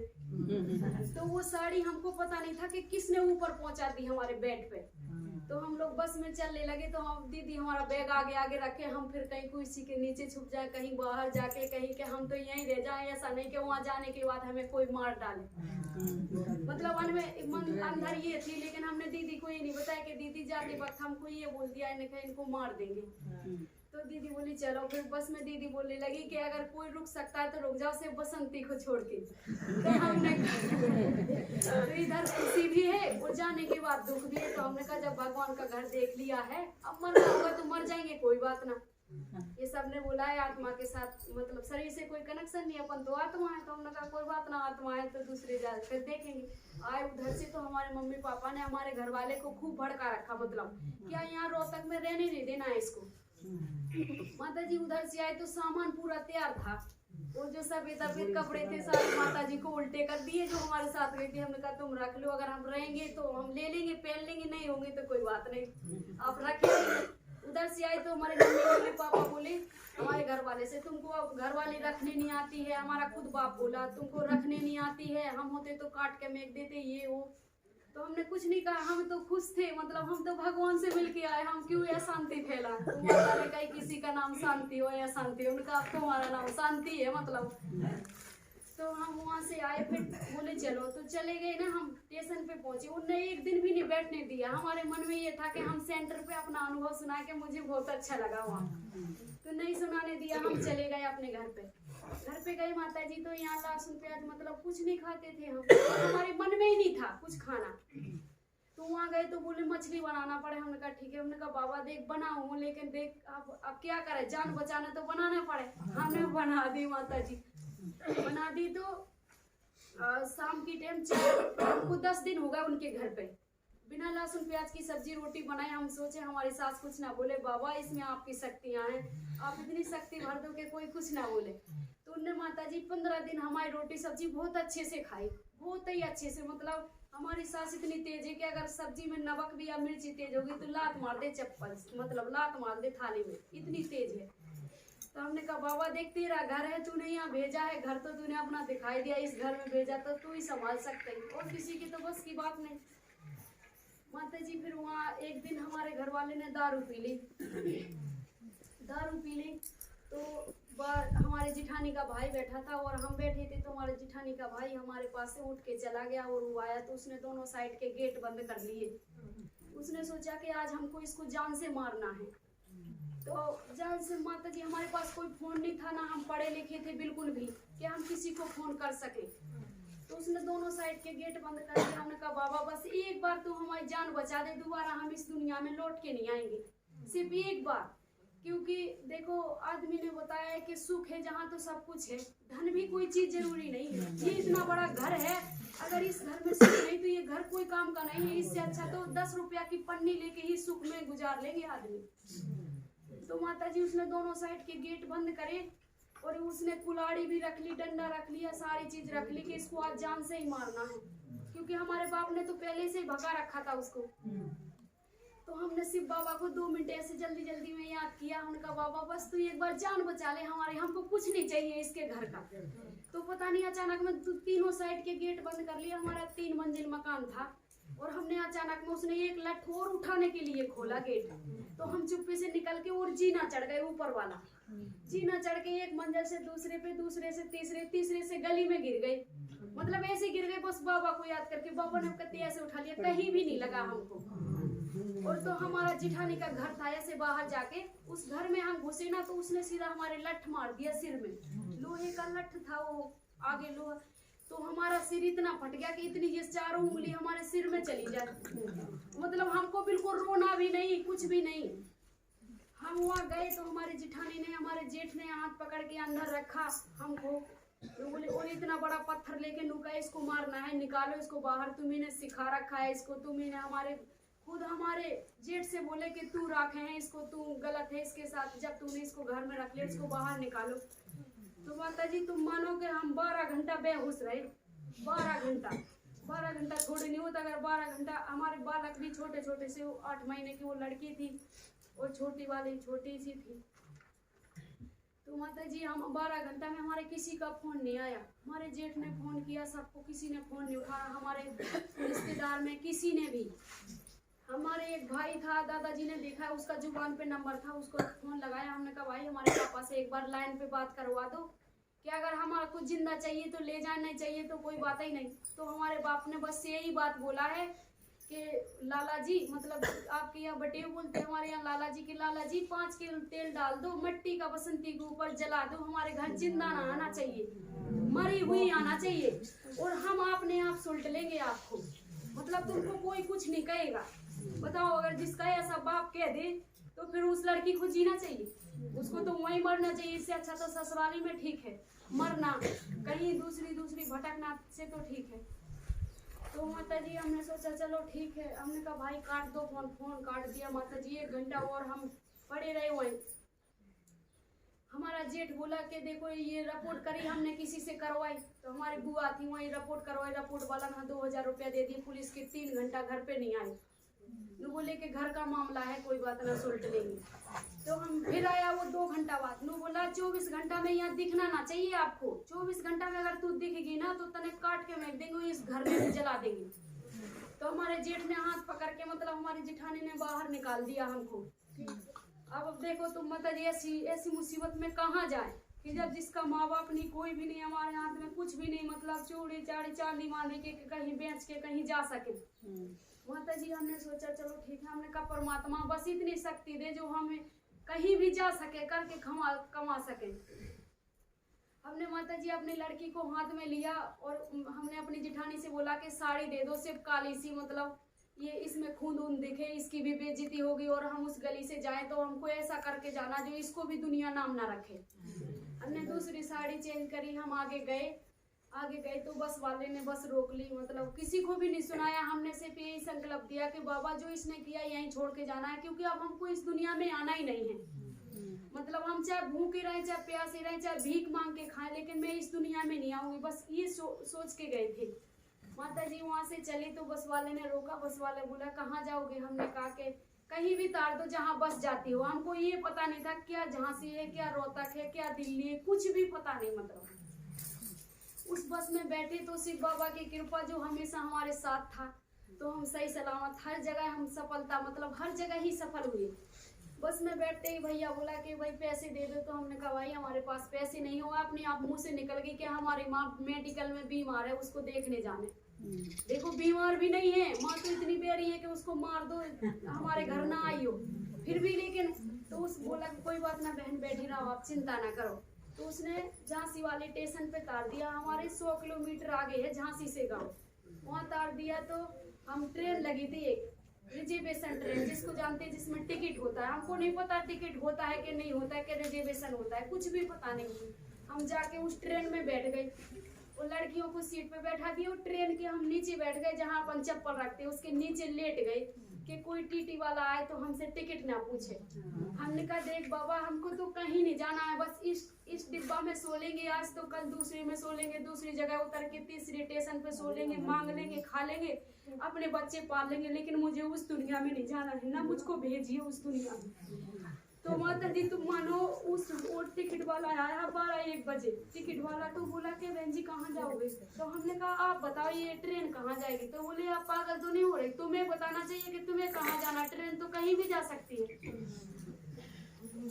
तो वो साड़ी हमको पता नहीं था कि किसने ऊपर पहुंचा दी हमारे बेड पे। तो हम लोग बस में चलने लगे, तो हम दीदी हमारा बैग आगे आगे रखे, हम फिर कहीं कुर्सी के नीचे छुप जाए, कहीं बाहर जाके कहीं के हम तो यहीं रह जाए। ऐसा नहीं कि वहाँ जाने के बाद हमें कोई मार डाले। मतलब मन अंदर ये थी, लेकिन हमने दीदी को ये नहीं बताया कि दीदी जाते वक्त हमको ये बोल दिया इनको मार देंगे। तो दीदी बोली चलो। फिर बस में दीदी बोलने लगी कि अगर कोई रुक सकता है तो रुक जाओ, सिर्फ बसंती को छोड़ के। तो हमने तो इधर खुशी भी है और जाने के बाद दुख भी है। तो हमने कहा जब भगवान का घर देख लिया है, अब मरना होगा तो मर जाएंगे, कोई बात ना। ये सब ने बोला है आत्मा के साथ, मतलब शरीर से कोई कनेक्शन नहीं, अपन तो आत्मा है। तो हमने कहा कोई बात ना, आत्मा है तो दूसरे जाकर देखेंगे। आए उधर से तो हमारे मम्मी पापा ने हमारे घर वाले को खूब भड़का रखा, मतलब क्या यहाँ रोहतक में रहने नहीं देना है इसको। माता जी उधर से आए तो सामान पूरा तैयार था, वो जो सफेद कपड़े थे सारे माता जी को उल्टे कर दिए जो हमारे साथ गई थी। हमने कहा तुम रख लो, अगर हम रहेंगे तो हम ले लेंगे पहन लेंगे, नहीं होंगे तो कोई बात नहीं आप रखिए। उधर से आए तो हमारे मम्मी पापा बोले हमारे घर वाले से तुमको अब घर वाली रखने नहीं आती है। हमारा खुद बाप बोला तुमको रखने नहीं आती है, हम होते तो काट के फेंक देते ये वो। तो हमने कुछ नहीं कहा, हम तो खुश थे, मतलब हम तो भगवान से मिलके आए, हम क्यों यह शांति फैला। तो माता ने कहा किसी का नाम शांति हो या शांति, उनका अब तो हमारा नाम शांति है मतलब। तो हम वहाँ से आए, फिर बोले चलो, तो चले गए ना। हम स्टेशन पे पहुंचे, उनने एक दिन भी नहीं बैठने दिया। हमारे मन में ये था कि हम सेंटर पे अपना अनुभव सुना के मुझे बहुत अच्छा लगा वहाँ, तो नहीं सुनाने दिया। हम चले गए अपने घर पे गए माता जी, तो यहाँ लहसुन प्याज मतलब कुछ नहीं खाते थे हम, हमारे मन में ही नहीं था कुछ खाना। तो वहाँ गए तो बोले मछली बनाना पड़े। हमने कहा ठीक है। हमने कहा बाबा देख बनाऊं, लेकिन देख अब क्या करे, जान बचाना तो बनाना पड़े। हमने बना दी माता जी, बना दी। तो शाम की टाइम हमको 10 दिन हो गए उनके घर पे बिना लहसुन प्याज की सब्जी रोटी बनाए। हम सोचे हमारी सास कुछ ना बोले, बाबा इसमें आपकी शक्तियां हैं, आप इतनी शक्ति भर दो कि कोई कुछ ना बोले। तो उनने माता जी 15 दिन हमारी रोटी सब्जी बहुत अच्छे से खाई, बहुत ही अच्छे से। मतलब हमारी सास इतनी तेज है कि अगर सब्जी में नमक भी या मिर्ची तेज होगी तो लात मार दे चप्पल, मतलब लात मार दे थाली में, इतनी तेज है। तो हमने कहा बाबा देख तेरा घर है, तूने यहाँ भेजा है, घर तो तूने अपना दिखाई दिया, इस घर में भेजा तो तू ही संभाल सकते है, और किसी की तो बस की बात नहीं। माता जी फिर वहाँ एक दिन हमारे घर वाले ने दारू पी ली। तो हमारे जिठानी का भाई बैठा था और हम बैठे थे। तो हमारे जिठानी का भाई हमारे पास से उठ के चला गया और वो आया तो उसने दोनों साइड के गेट बंद कर लिए। उसने सोचा कि आज हमको इसको जान से मारना है। तो जान से माता जी हमारे पास कोई फोन नहीं था, ना हम पढ़े लिखे थे बिल्कुल भी कि हम किसी को फोन कर सके। तो उसने दोनों साइड के गेट बंद कर दिया। हमने कहा बाबा बस एक बार तू हमारी जान बचा दे, दोबारा हम इस दुनिया में लौट के नहीं आएंगे, सिर्फ एक बार। क्योंकि देखो आदमी ने बताया है कि सुख है जहाँ तो सब कुछ है, धन भी कोई चीज जरूरी नहीं है। ये इतना बड़ा घर है, अगर इस घर में सुख नहीं तो ये घर कोई काम का नहीं है। इससे अच्छा तो 10 रुपया की पन्नी लेके ही सुख में गुजार लेंगे आदमी। तो माता जी उसने दोनों साइड के गेट बंद करे और उसने कुल्हाड़ी भी रख ली, डंडा रख लिया, सारी चीज रख ली कि इसको आज जान से ही मारना है। क्योंकि हमारे बाप ने तो पहले से ही भगा रखा था उसको। तो हमने शिव बाबा को 2 मिनट ऐसे जल्दी जल्दी में याद किया। उनका बाबा बस तू एक बार जान बचा ले हमारे, हमको कुछ नहीं चाहिए इसके घर का। तो पता नहीं अचानक में तीनों साइड के गेट बंद कर लिया। हमारा 3 मंजिल मकान था और हमने अचानक में उसने एक लठ और उठाने के लिए खोला गेट। तो हम चुप्पे से निकल के और जीना चढ़ गए, ऊपर वाला जीना चढ़ के एक मंजिल से दूसरे पे, दूसरे से तीसरे से गली में गिर गए। मतलब ऐसे गिर गए बस बाबा को याद करके। बाबा ने कत्ती ऐसे उठा लिया, कहीं भी नहीं लगा हमको। और तो हमारा जिठानी का घर था, ऐसे बाहर जाके उस घर में हम घुसे ना तो उसने सीधा हमारे लठ मार दिया सिर में। लोहे का लठ था वो, आगे लोहा। तो हमारा सिर इतना फट गया कि इतनी ये 4 उंगली हमारे सिर में चली जाए। मतलब हमको बिल्कुल रोना भी नहीं, कुछ भी नहीं। हम वहाँ गए तो हमारे जिठानी ने, हमारे जेठ ने हाथ पकड़ के अंदर रखा हमको। तो बोले और इतना बड़ा पत्थर लेके नुका इसको मारना है, निकालो इसको बाहर, तुम्ही ने सिखा रखा है इसको, तुम्ही ने खुद हमारे जेठ से बोले कि तू रखे हैं इसको, तू गलत है इसके साथ, जब तूने इसको घर में रख लिया इसको बाहर निकालो। तो माता जी तुम मानो कि हम 12 घंटा बेहोश रहे, 12 घंटा थोड़ी नहीं होता, अगर 12 घंटा। हमारे बालक भी छोटे छोटे से, 8 महीने की वो लड़की थी और छोटी वाली छोटी सी थी। तो माता जी हम 12 घंटा में हमारे किसी का फोन नहीं आया, हमारे जेठ ने फोन किया सबको, किसी ने फोन नहीं उठाया, हमारे रिश्तेदार में किसी ने भी। हमारे एक भाई था, दादाजी ने देखा उसका जुबान पे नंबर था, उसको फोन लगाया, हमने कहा भाई हमारे पापा से एक बार लाइन पे बात करवा दो कि अगर हमारा कुछ जिंदा चाहिए तो ले जाना, नहीं चाहिए तो कोई बात ही नहीं। तो हमारे बाप ने बस यही बात बोला है कि लाला जी, मतलब आपके यहाँ बटेव बोलते हैं, हमारे यहाँ लाला जी, के लाला जी 5 किलो तेल डाल दो, मिट्टी का बसंती के ऊपर जला दो, हमारे घर जिंदा ना आना चाहिए, मरी हुई आना चाहिए, और हम अपने आप सुलट लेंगे आपको, मतलब तुमको कोई कुछ नहीं कहेगा। बताओ, अगर जिसका ऐसा बाप कह दे तो फिर उस लड़की को जीना चाहिए, उसको तो वहीं मरना चाहिए, इससे अच्छा तो ससुराली में ठीक है मरना, कहीं दूसरी भटकना से तो ठीक है। तो माता जी हमने सोचा चलो ठीक है, हमने कहा भाई काट दो फोन काट दिया माता जी। 1 घंटा और हम पड़े रहे वहीं। हमारा जेठ बोला कि देखो ये रिपोर्ट करी हमने, किसी से करवाई, तो हमारी बुआ थी वहीं रिपोर्ट करवाई, रिपोर्ट वाला ने 2000 रुपया दे दिए, पुलिस के 3 घंटा घर पे नहीं आई, नु बोले कि घर का मामला है कोई बात ना सुलट लेंगे। तो हम फिर आया वो 2 घंटा बाद, नु बोला 24 घंटा में यहाँ दिखना ना चाहिए आपको, 24 घंटा में अगर तू दिखेगी ना तो तने काट के फेंक देंगे, इस घर में जला देंगे। तो हमारे जेठ ने हाथ पकड़ के, मतलब हमारी जेठानी ने बाहर निकाल दिया हमको। अब देखो तुम माता जी ऐसी मुसीबत में कहाँ जाए कि जब जिसका माँ बाप नहीं, कोई भी नहीं, हमारे हाथ में कुछ भी नहीं, मतलब चूड़ी चाड़ी चांदी मांदी के कहीं बेच के कहीं जा सके। माता जी हमने सोचा चलो ठीक है, हमने कहा परमात्मा बस इतनी शक्ति दे जो हमें कहीं भी जा सके, करके कमा सके। हमने माता जी अपनी लड़की को हाथ में लिया और हमने अपनी जेठानी से बोला कि साड़ी दे दो, सिर्फ काली सी, मतलब ये इसमें खून दिखे, इसकी भी बेइज्जती होगी, और हम उस गली से जाएं तो हमको ऐसा करके जाना जो इसको भी दुनिया नाम ना रखे। हमने दूसरी साड़ी चेंज करी, हम आगे गए तो बस वाले ने बस रोक ली, मतलब किसी को भी नहीं सुनाया। हमने सिर्फ यही संकल्प दिया कि बाबा जो इसने किया यहीं छोड़ के जाना है, क्योंकि अब हमको इस दुनिया में आना ही नहीं है। मतलब हम चाहे भूखे रहें, चाहे प्यासे रहें, चाहे भीख मांग के खाएं, लेकिन मैं इस दुनिया में नहीं आऊंगी, बस ये सोच के गए थे। माता जी वहाँ से चले तो बस वाले ने रोका, बस वाले बोला कहाँ जाओगे? हमने कहा कि कहीं भी तार दो जहाँ बस जाती हो। हमको ये पता नहीं था क्या झांसी है, क्या रोहतक है, क्या दिल्ली है, कुछ भी पता नहीं। मतलब उस बस में बैठे तो शिव बाबा की कृपा जो हमेशा हमारे साथ था, तो हम सही सलामत हर जगह हम सफलता, मतलब हर जगह ही सफल हुए। बस में बैठते ही भैया बोला कि भाई पैसे दे दो, तो हमने कहा भाई हमारे पास पैसे नहीं हो। अपने आप मुंह से निकल गई कि हमारी माँ मेडिकल में बीमार है, उसको देखने जाने। देखो बीमार भी नहीं है, माँ तो इतनी प्यारी है कि उसको मार दो, हमारे घर ना आई हो, फिर भी। लेकिन तो उस बोला कोई बात ना बहन, बैठी रहो आप, चिंता ना करो। तो उसने झांसी वाले स्टेशन पे तार दिया, हमारे 100 किलोमीटर आगे है झांसी से गाँव, वहाँ तार दिया। तो हम ट्रेन लगी थी, एक रिजर्वेशन ट्रेन, जिसको जानते हैं, जिसमें टिकट होता है। हमको नहीं पता टिकट होता है कि नहीं होता है, कि रिजर्वेशन होता है, कुछ भी पता नहीं। हम जाके उस ट्रेन में बैठ गए, और लड़कियों को सीट पे बैठा दिया, और ट्रेन के हम नीचे बैठ गए, जहाँ अपन चप्पल रखते हैं उसके नीचे लेट गए कि कोई टीटी वाला आए तो हमसे टिकट ना पूछे। हमने कहा देख बाबा हमको तो कहीं नहीं जाना है, बस इस डिब्बा में सो लेंगे आज, तो कल दूसरे में सो लेंगे, दूसरी जगह उतर के तीसरे स्टेशन पे सो लेंगे, मांग लेंगे, खा लेंगे, अपने बच्चे पाल लेंगे, लेकिन मुझे उस दुनिया में नहीं जाना है, ना मुझको भेजिए उस दुनिया में। तो माता जी तुम मानो उस टिकट वाला आया 12-1 बजे, टिकट वाला तो बोला कि बहन जी कहाँ जाओगे? तो हमने कहा आप बताओ ये ट्रेन कहाँ जाएगी? तो बोले आप पागल तो नहीं हो रहे, तुम्हें बताना चाहिए कि तुम्हें कहाँ जाना, ट्रेन तो कहीं भी जा सकती है।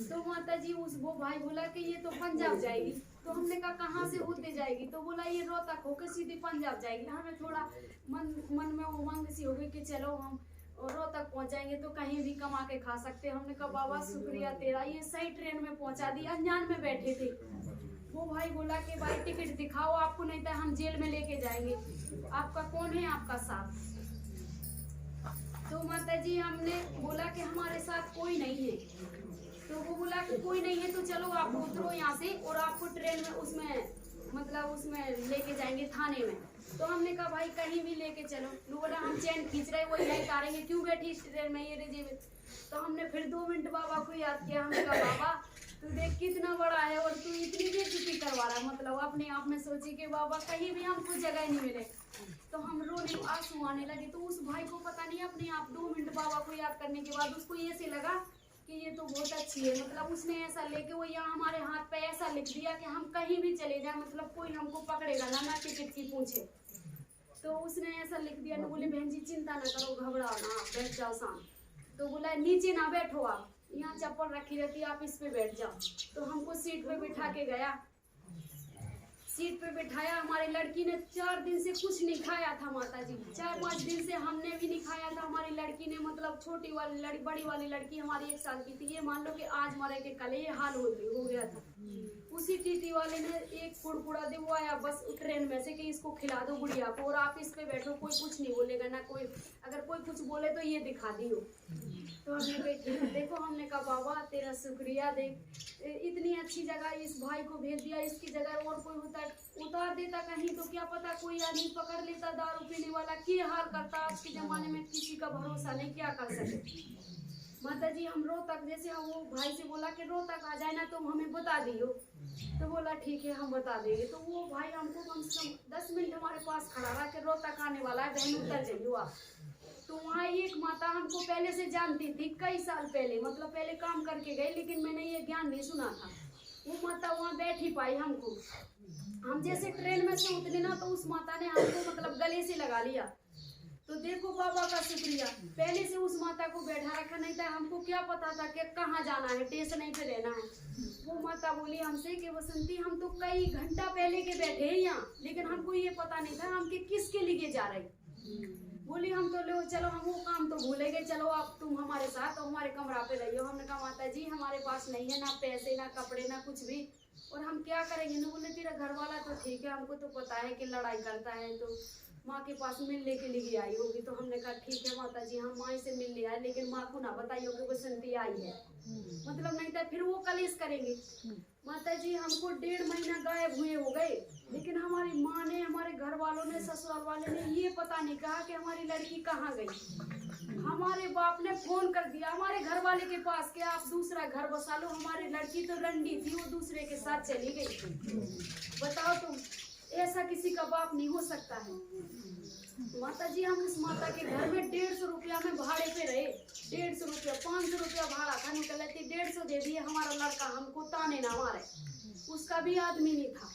तो माता जी वो भाई बोला कि ये तो पंजाब जाएगी। तो हमने कहा कहाँ से होते जाएगी? तो बोला ये रोहतक होकर सीधे पंजाब जाएगी। हमें थोड़ा मन में उमंग सी हो गई कि चलो हम रोहतक पहुंच जाएंगे तो कहीं भी कमा के खा सकते हैं। हमने कहा बाबा शुक्रिया तेरा, ये सही ट्रेन में पहुंचा दी, अनजान में बैठे थे। वो भाई बोला कि भाई टिकट दिखाओ आपको, नहीं तो हम जेल में लेके जाएंगे, आपका कौन है आपका साथ? तो माता जी हमने बोला कि हमारे साथ कोई नहीं है। तो वो बोला कि कोई नहीं है तो चलो आप उतरो यहाँ से, और आपको ट्रेन में उसमें मतलब उसमें लेके जाएंगे थाने में। तो हमने कहा भाई कहीं भी लेके चलो। नु बोला हम चैन खींच रहे वो यही करेंगे, क्यों बैठी इस ट्रेन में ये रे। तो हमने फिर 2 मिनट बाबा को याद किया। हमने कहा बाबा तू देख कितना बड़ा है और तू इतनी बेइज्जती करवा रहा है। मतलब अपने आप में सोची कि बाबा कहीं भी हमको जगह नहीं मिले। तो हम रोने आंसू आने लगे। तो उस भाई को पता नहीं अपने आप 2 मिनट बाबा को याद करने के बाद उसको ये से लगा कि ये तो बहुत अच्छी है। मतलब उसने ऐसा लेके वो यहाँ हमारे हाथ पे ऐसा लिख दिया कि हम कहीं भी चले जाए, मतलब कोई हमको पकड़ेगा ना टिकट की पूछे। तो उसने ऐसा लिख दिया। ना बोले बहन जी चिंता ना करो, घबराओ ना, बैठ जाओ शांत। तो बोला नीचे ना बैठो, आप यहाँ चप्पल रखी रहती है, आप इस पे बैठ जाओ। तो हमको सीट पे बिठा के गया, सीट पे बिठाया। हमारी लड़की ने 4 दिन से कुछ नहीं खाया था माता जी, 4-5 दिन से हमने भी नहीं खाया था। हमारी लड़की ने मतलब छोटी वाली लड़की, बड़ी वाली लड़की हमारी 1 साल की थी। ये मान लो कि आज मरे के कल ये हाल हो गया था। उसी टीटी वाले ने एक कुड़कुड़ा दिलवाया बस ट्रेन में से कि इसको खिला दो गुड़िया को और आप इस पे बैठो, कोई कुछ नहीं बोलेगा ना, कोई अगर कोई कुछ बोले तो ये दिखा दियो। तो हमने कहा ठीक है। देखो हमने कहा बाबा तेरा शुक्रिया, देख इतनी अच्छी जगह इस भाई को भेज दिया, इसकी जगह और कोई होता उतार देता कहीं तो क्या पता कोई आदमी पकड़ लेता दारू पीने वाला, क्या हाल करता। आज के जमाने में किसी का भरोसा नहीं, क्या कर सके। माता जी हम रोहतक, जैसे हम वो भाई से बोला कि रोहतक आ जाए ना तुम हमें बता दियो। तो बोला ठीक है हम बता देंगे। तो वो भाई हमको कम से कम 10 मिनट हमारे पास खड़ा रहा कि रोहतक आने वाला है, बहन उतर जाइयो आप। तो वहाँ एक माता हमको पहले से जानती थी, कई साल पहले, मतलब पहले काम करके गए, लेकिन मैंने ये ज्ञान नहीं सुना था। वो माता वहाँ बैठ ही पाई हमको। हम जैसे ट्रेन में से उतरे ना तो उस माता ने हमको मतलब गले से लगा लिया। तो देखो बाबा का शुक्रिया, पहले से उस माता को बैठा रखा, नहीं था हमको क्या पता था कि कहाँ जाना है, स्टेशन नहीं पे रहना है। वो माता बोली हमसे कि बसंती हम तो कई घंटा पहले के बैठे हैं यहाँ, लेकिन हमको ये पता नहीं था हम किसके लिए जा रहे। बोली हम तो लो चलो हम वो काम तो भूले गए, चलो आप तुम हमारे साथ और हमारे कमरा पे रहियो। हमने कहा माता जी हमारे पास नहीं है ना पैसे ना कपड़े ना कुछ भी, और हम क्या करेंगे। ना बोले तेरा घर वाला तो ठीक है, हमको तो पता है कि लड़ाई करता है, तो माँ के पास मिलने के लिए आई होगी। तो हमने कहा ठीक है माता जी हम माँ से मिलने आए, लेकिन माँ को ना बताइए कि बसंती आई है, मतलब नहीं था फिर वो कलेश करेंगे। माता जी हमको 1.5 महीना गायब हुए हो गए, लेकिन हमारी माँ ने, हमारे घर वालों ने, ससुराल वाले ने ये पता नहीं कहा कि हमारी लड़की कहाँ गई। हमारे बाप ने फोन कर दिया हमारे घर वाले के पास कि आप दूसरा घर बसा लो, हमारी लड़की तो रंडी थी, वो दूसरे के साथ चली गई। बताओ तुम, ऐसा किसी का बाप नहीं हो सकता है। माता जी हम उस माता के घर में 150 रुपया में भाड़े पे रहे, 150 रुपया, 500 रुपया भाड़ा था, निकल थी 150 दे दिए। हमारा लड़का हमको ताने ना मारे, उसका भी आदमी नहीं था।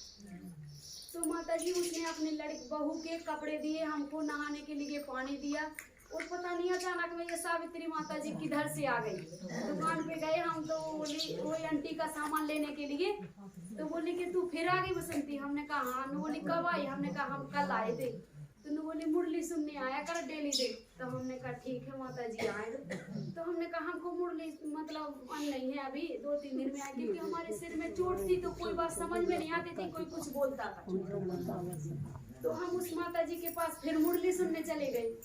तो माता जी उसने अपने लड़की बहू के कपड़े दिए, हमको नहाने के लिए पानी दिया, और पता नहीं अचानक में ये सावित्री माता जी किधर से आ गई। दुकान पे गए हम तो बोली वो आंटी का सामान लेने के लिए, तो बोली कि तू फिर आ गई बसंती। हमने कहा हाँ। बोली कब आई? हमने कहा हम कल आए थे। तो बोली मुरली सुनने आया कर डेली दे। तो हमने कहा ठीक है माता जी आए। तो हमने कहा हमको मुरली मतलब मन नहीं है अभी, 2-3 दिन में आए, क्योंकि हमारे सिर में चोट थी तो कोई बात समझ में नहीं आती थी, कोई कुछ बोलता था। तो हम उस माता जी के पास फिर मुरली सुनने चले गए।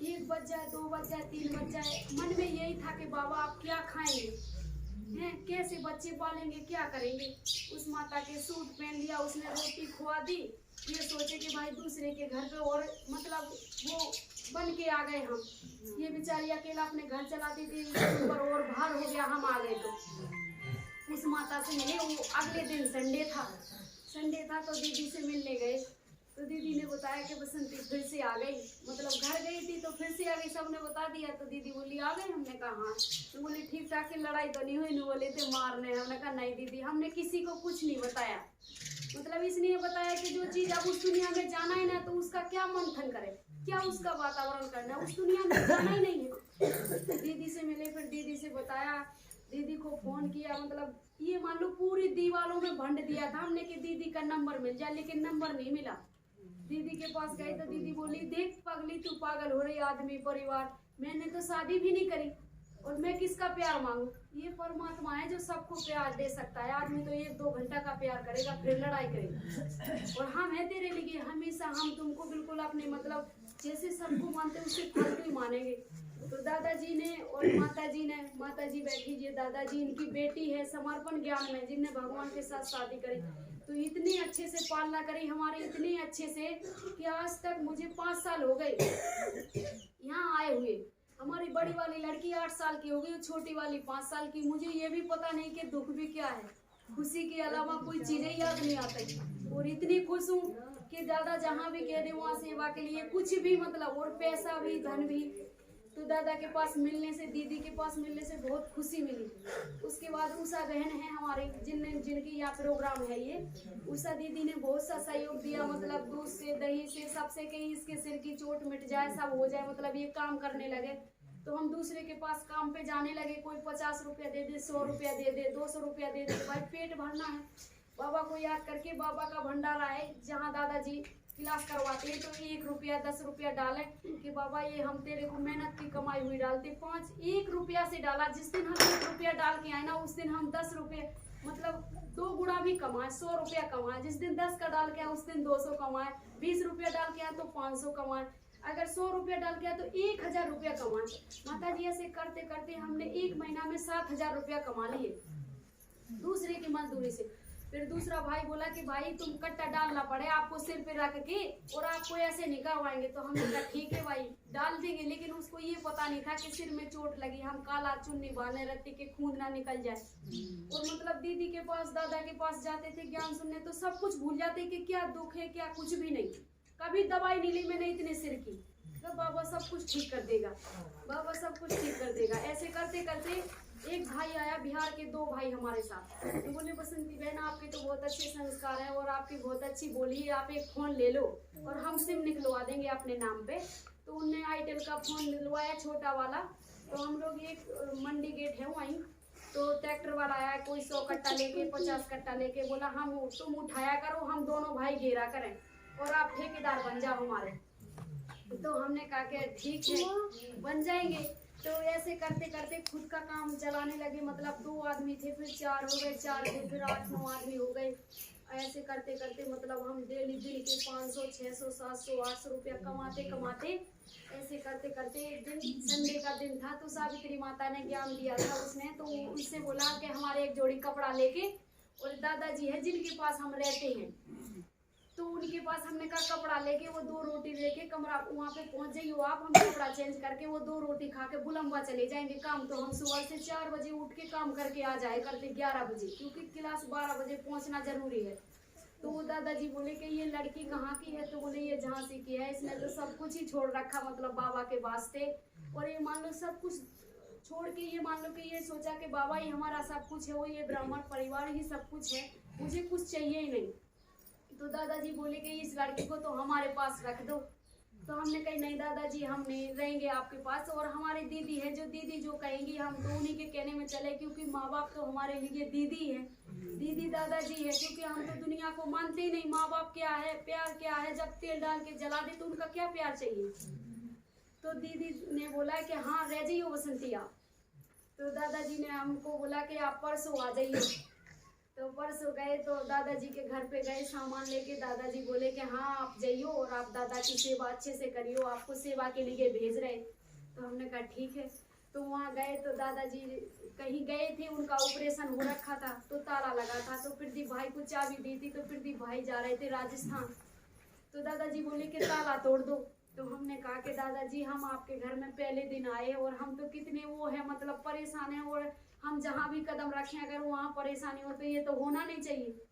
1 बज जाए, 2 बज जाए, 3 बज जाए, मन में यही था कि बाबा आप क्या खाएंगे हैं, कैसे बच्चे पालेंगे, क्या करेंगे। उस माता के सूट पहन लिया, उसने रोटी खुआ दी, ये सोचे कि भाई दूसरे के घर पे, और मतलब वो बन के आ गए हम। ये बेचारी अकेला अपने घर चलाती थी, ऊपर और भार हो गया, हम आ गए। तो उस माता से मिले, वो अगले दिन संडे था तो दीदी से मिलने गए। तो दीदी ने बताया कि बसंती फिर से आ गई, मतलब घर गई थी तो फिर से आ गई, सबने बता दिया। तो दीदी बोली आ गई? हमने कहा हाँ। तो बोली ठीक ठाक लड़ाई तो नहीं हुई? नहीं बोले थे मारने। हमने कहा नहीं दीदी हमने किसी को कुछ नहीं बताया, मतलब इसलिए बताया कि जो चीज अब उस दुनिया में जाना है ना तो उसका क्या मंथन करे, क्या उसका वातावरण करना, उस दुनिया में जाना ही नहीं है। दीदी से मिले, फिर दीदी से बताया, दीदी को फोन किया, मतलब ये मान लो पूरी दीवारों में भंड दिया था हमने कि दीदी का नंबर मिल जाए, लेकिन नंबर नहीं मिला। दीदी के पास गए तो दीदी बोली देख पगली तू पागल हो रही, आदमी परिवार, मैंने तो शादी भी नहीं करी और मैं किसका प्यार मांगू। ये परमात्मा है जो सबको प्यार दे सकता है। आदमी तो 1-2 घंटा का प्यार करेगा फिर लड़ाई करेगा, और हम है तेरे लिए हमेशा, हम तुमको बिल्कुल अपने मतलब जैसे सबको मानते उससे फालतू ही मानेंगे। तो दादाजी ने और माता जी बैठी, ये दादाजी इनकी बेटी है समर्पण ज्ञान में, जिनने भगवान के साथ शादी करी। तो इतने अच्छे से पालना करी हमारे, इतने अच्छे से कि आज तक मुझे 5 साल हो गए यहाँ आए हुए। हमारी बड़ी वाली लड़की 8 साल की हो गई, छोटी वाली 5 साल की। मुझे ये भी पता नहीं कि दुख भी क्या है, खुशी के अलावा कोई चीजें याद नहीं आती। और इतनी खुश हूँ कि दादा जहाँ भी कह दे वहाँ सेवा के लिए कुछ भी मतलब, और पैसा भी धन भी। तो दादा के पास मिलने से, दीदी के पास मिलने से बहुत खुशी मिली। उसके बाद उषा बहन है हमारे, जिनकी यहाँ प्रोग्राम है ये, उषा दीदी ने बहुत सा सहयोग दिया। मतलब दूध से, दही से, सबसे कहीं इसके सिर की चोट मिट जाए, सब हो जाए, मतलब ये काम करने लगे। तो हम दूसरे के पास काम पे जाने लगे। कोई 50 रुपया दे दे, 100 रुपया दे दे, 200 रुपया दे दे, भाई पेट भरना है। बाबा को याद करके, बाबा का भंडारा है जहाँ दादाजी क्लास करवाते हैं, तो 1 रुपया 10 रुपया डाले कि बाबा ये हम तेरे को मेहनत की कमाई हुई डालते। 1 रुपया से डाला। जिस दिन हम 1 रुपया डाल के आए ना, उस दिन हम 10 रुपये, मतलब 2 गुना भी कमाए, 100 रुपया कमाए। जिस दिन 10 का डाल के आए उस दिन 200 कमाए, 20 रुपया डाल के आए तो 500 कमाए, अगर 100 रुपया डाल के आए तो 1000 रुपया कमाए। माता जी ऐसे करते करते हमने 1 महीना में 7000 रुपया कमा लिए दूसरे की मजदूरी से। फिर दूसरा भाई बोला कि भाई तुम कट्टा डालना पड़े आपको सिर पे रख के, और आपको ऐसे नहीं करवाएंगे। तो हमने कहा ठीक है भाई डाल देंगे, लेकिन उसको ये पता नहीं था कि सिर में चोट लगी, हम काला चुन्नी बांधे रहते कि खून ना निकल जाए। और मतलब दीदी के पास, दादा के पास जाते थे ज्ञान सुनने, तो सब कुछ भूल जाते कि क्या दुख है, क्या कुछ भी नहीं। कभी दवाई नहीं ली मैंने इतने सिर की। तो बाबा सब कुछ ठीक कर देगा, बाबा सब कुछ ठीक कर देगा। ऐसे करते करते एक भाई आया, बिहार के 2 भाई हमारे साथ। तो बोले बसंती बहन आपके तो बहुत अच्छे संस्कार हैं और आपकी बहुत अच्छी बोली है, आप एक फोन ले लो और हम सिम निकलवा देंगे अपने नाम पे। तो उनने आईटेल का फोन निकलवाया, छोटा वाला। तो हम लोग एक मंडी गेट है वहीं, तो ट्रैक्टर वाला आया, कोई 100 कट्टा लेके, 50 कट्टा लेके। बोला हम तुम उठाया करो, हम दोनों भाई घेरा करें और आप ठेकेदार बन जाओ हमारे। तो हमने कहा कि ठीक है बन जाएंगे। तो ऐसे करते करते खुद का काम चलाने लगे। मतलब 2 आदमी थे, फिर 4 हो गए, 4 थे, फिर 8-9 आदमी हो गए। ऐसे करते करते मतलब हम डेली दिन के 500, 600, 700, 800 रुपया कमाते कमाते, ऐसे करते करते एक दिन संडे का दिन था, तो सावित्री माता ने ज्ञान दिया था उसने। तो उससे बोला कि हमारे एक जोड़ी कपड़ा लेके, और दादाजी है जिनके पास हम रहते हैं, तो उनके पास हमने कहा कपड़ा लेके, वो 2 रोटी लेके कमरा वहाँ पे पहुँच जाइए आप, हम कपड़ा चेंज करके वो 2 रोटी खा के बुलम्बा चले जाएंगे काम। तो हम सुबह से 4 बजे उठ के काम करके आ जाए करते 11 बजे, क्योंकि क्लास 12 बजे पहुँचना जरूरी है। तो वो दादाजी बोले कि ये लड़की कहाँ की है? तो बोले ये झांसी की है, इसने तो सब कुछ ही छोड़ रखा, मतलब बाबा के वास्ते। और ये मान लो सब कुछ छोड़ के, ये मान लो कि ये सोचा कि बाबा ही हमारा सब कुछ है, वो ये ब्राह्मण परिवार ही सब कुछ है, मुझे कुछ चाहिए ही नहीं। तो दादाजी बोले कि इस लड़की को तो हमारे पास रख दो। तो हमने कही नहीं दादाजी हम नहीं रहेंगे आपके पास, और हमारी दीदी है, जो दीदी जो कहेंगी हम तो उन्हीं के कहने में चले, क्योंकि माँ बाप तो हमारे लिए दीदी है, दीदी दादाजी है। क्योंकि हम तो दुनिया को मानते ही नहीं, माँ बाप क्या है, प्यार क्या है, जब तेल डाल के जला दे तो उनका क्या प्यार चाहिए। तो दीदी ने बोला कि हाँ रह जाइए बसंती आप। तो दादाजी ने हमको बोला कि आप परसों आ जाइए। तो परसों गए, तो दादाजी के घर पे गए सामान लेके। दादाजी बोले कि हाँ आप जाइयो और आप दादा की सेवा अच्छे से करियो, आपको सेवा के लिए भेज रहे। तो हमने कहा ठीक है। तो वहाँ गए तो दादाजी कहीं गए थे, उनका ऑपरेशन हो रखा था, तो ताला लगा था। तो प्रदीप भाई को चाबी दी थी, तो प्रदीप भाई जा रहे थे राजस्थान। तो दादाजी बोले कि ताला तोड़ दो। तो हमने कहा कि दादाजी हम आपके घर में पहले दिन आए और हम तो कितने वो है, मतलब परेशान है, और हम जहाँ भी कदम रखें अगर वहाँ परेशानी हो तो ये तो होना नहीं चाहिए।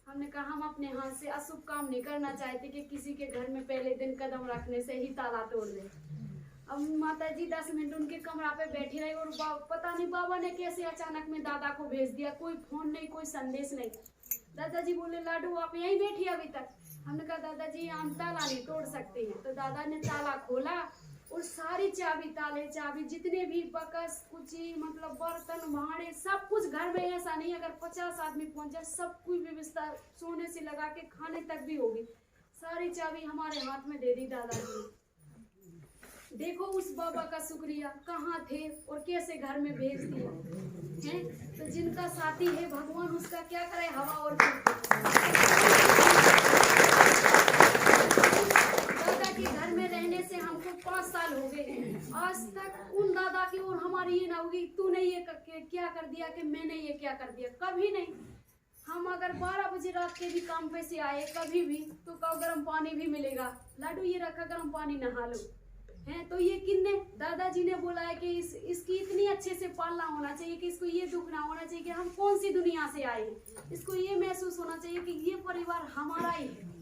हमने कहा हम अपने हाथ से अशुभ काम नहीं करना चाहते कि किसी के घर में पहले दिन कदम रखने से ही ताला तोड़ दे। अब माता जी 10 मिनट उनके कमरा पे बैठी रही, और पता नहीं बाबा ने कैसे अचानक में दादा को भेज दिया, कोई फोन नहीं, कोई संदेश नहीं। दादाजी बोले लाडू आप यहीं बैठी अभी तक? हमने कहा दादाजी हम ताला नहीं तोड़ सकते हैं। तो दादा ने ताला खोला और सारी चाबी, ताले चाबी, जितने भी बकस कुची, मतलब बर्तन भाड़े सब कुछ घर में, ऐसा नहीं अगर 50 आदमी पहुंच जाए सब कुछ व्यवस्था सोने से लगा के खाने तक भी होगी, सारी चाबी हमारे हाथ में दे दी दादाजी। देखो उस बाबा का शुक्रिया, कहाँ थे और कैसे घर में भेज दिया है। तो जिनका साथी है भगवान उसका क्या करे, हवा और दादा के घर में रहने से हमको 5 साल हो गए। आज तक उन दादा की और हमारी ये ना होगी तूने ये क्या कर दिया कि मैंने ये क्या कर दिया, कभी नहीं। हम अगर 12 बजे रात के भी काम पे से आए कभी भी तो कब गर्म पानी भी मिलेगा, लाडू ये रखा गर्म पानी नहा लो हैं। तो ये किन्ने दादाजी ने बोला है कि इसकी इतनी अच्छे से पालना होना चाहिए कि इसको ये दुख ना होना चाहिए कि हम कौन सी दुनिया से आए हैं। इसको ये महसूस होना चाहिए कि ये परिवार हमारा ही है।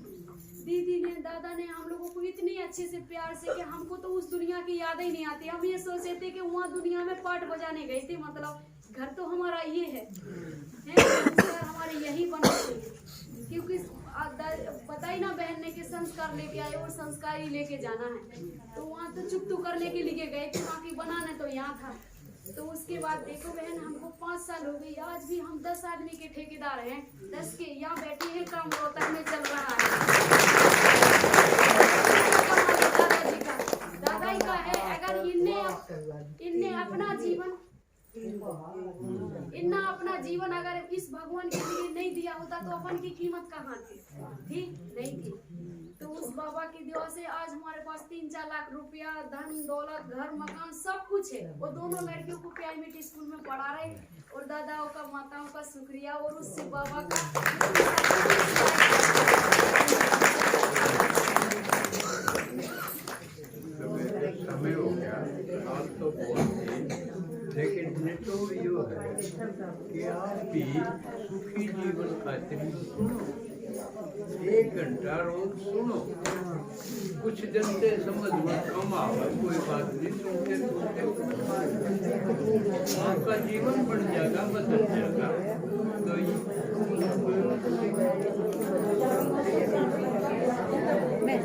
दीदी ने दादा ने हम लोगों को इतनी अच्छे से प्यार से कि हमको तो उस दुनिया की याद ही नहीं आती। हम ये सोचते थे कि वहाँ दुनिया में पाठ बजाने गए थे, मतलब घर तो हमारा ये है संस्कार हमारे यही बने थे। क्योंकि पता ही ना बहन ने कि संस्कार लेके आए और संस्कार ही लेके जाना है। तो वहाँ तो चुप तो करने के लिए गए थे, बाकी बनाने तो यहाँ था। तो उसके बाद देखो बहन हमको 5 साल हो गए, आज भी हम 10 आदमी के ठेकेदार हैं, 10 के यहाँ बैठे हैं, काम रोहतक में चल रहा है। दादाजी का दादाई का है। अगर इनने अपना जीवन अगर इस भगवान के लिए नहीं दिया होता तो अपन की कीमत कहाँ थी नहीं थी। तो उस बाबा की दुआ से आज हमारे पास 3-4 लाख रुपया, धन दौलत, घर मकान सब कुछ है। वो दोनों लड़कियों को प्राइवेट स्कूल में पढ़ा रहे और दादाओं का माताओं का शुक्रिया और उससे बाबा का समय हो गया। आप तो बहुत लेकिन निचोड़ यो है कि आप भी सुखी जीवन खातिर सुनो, 1 घंटा रोज सुनो। कुछ दिन से समझ में कम आवा, कोई बात नहीं, सुनते सुनते आपका जीवन बढ़ जाएगा, बदल जाएगा।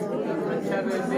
तो अच्छा वैसे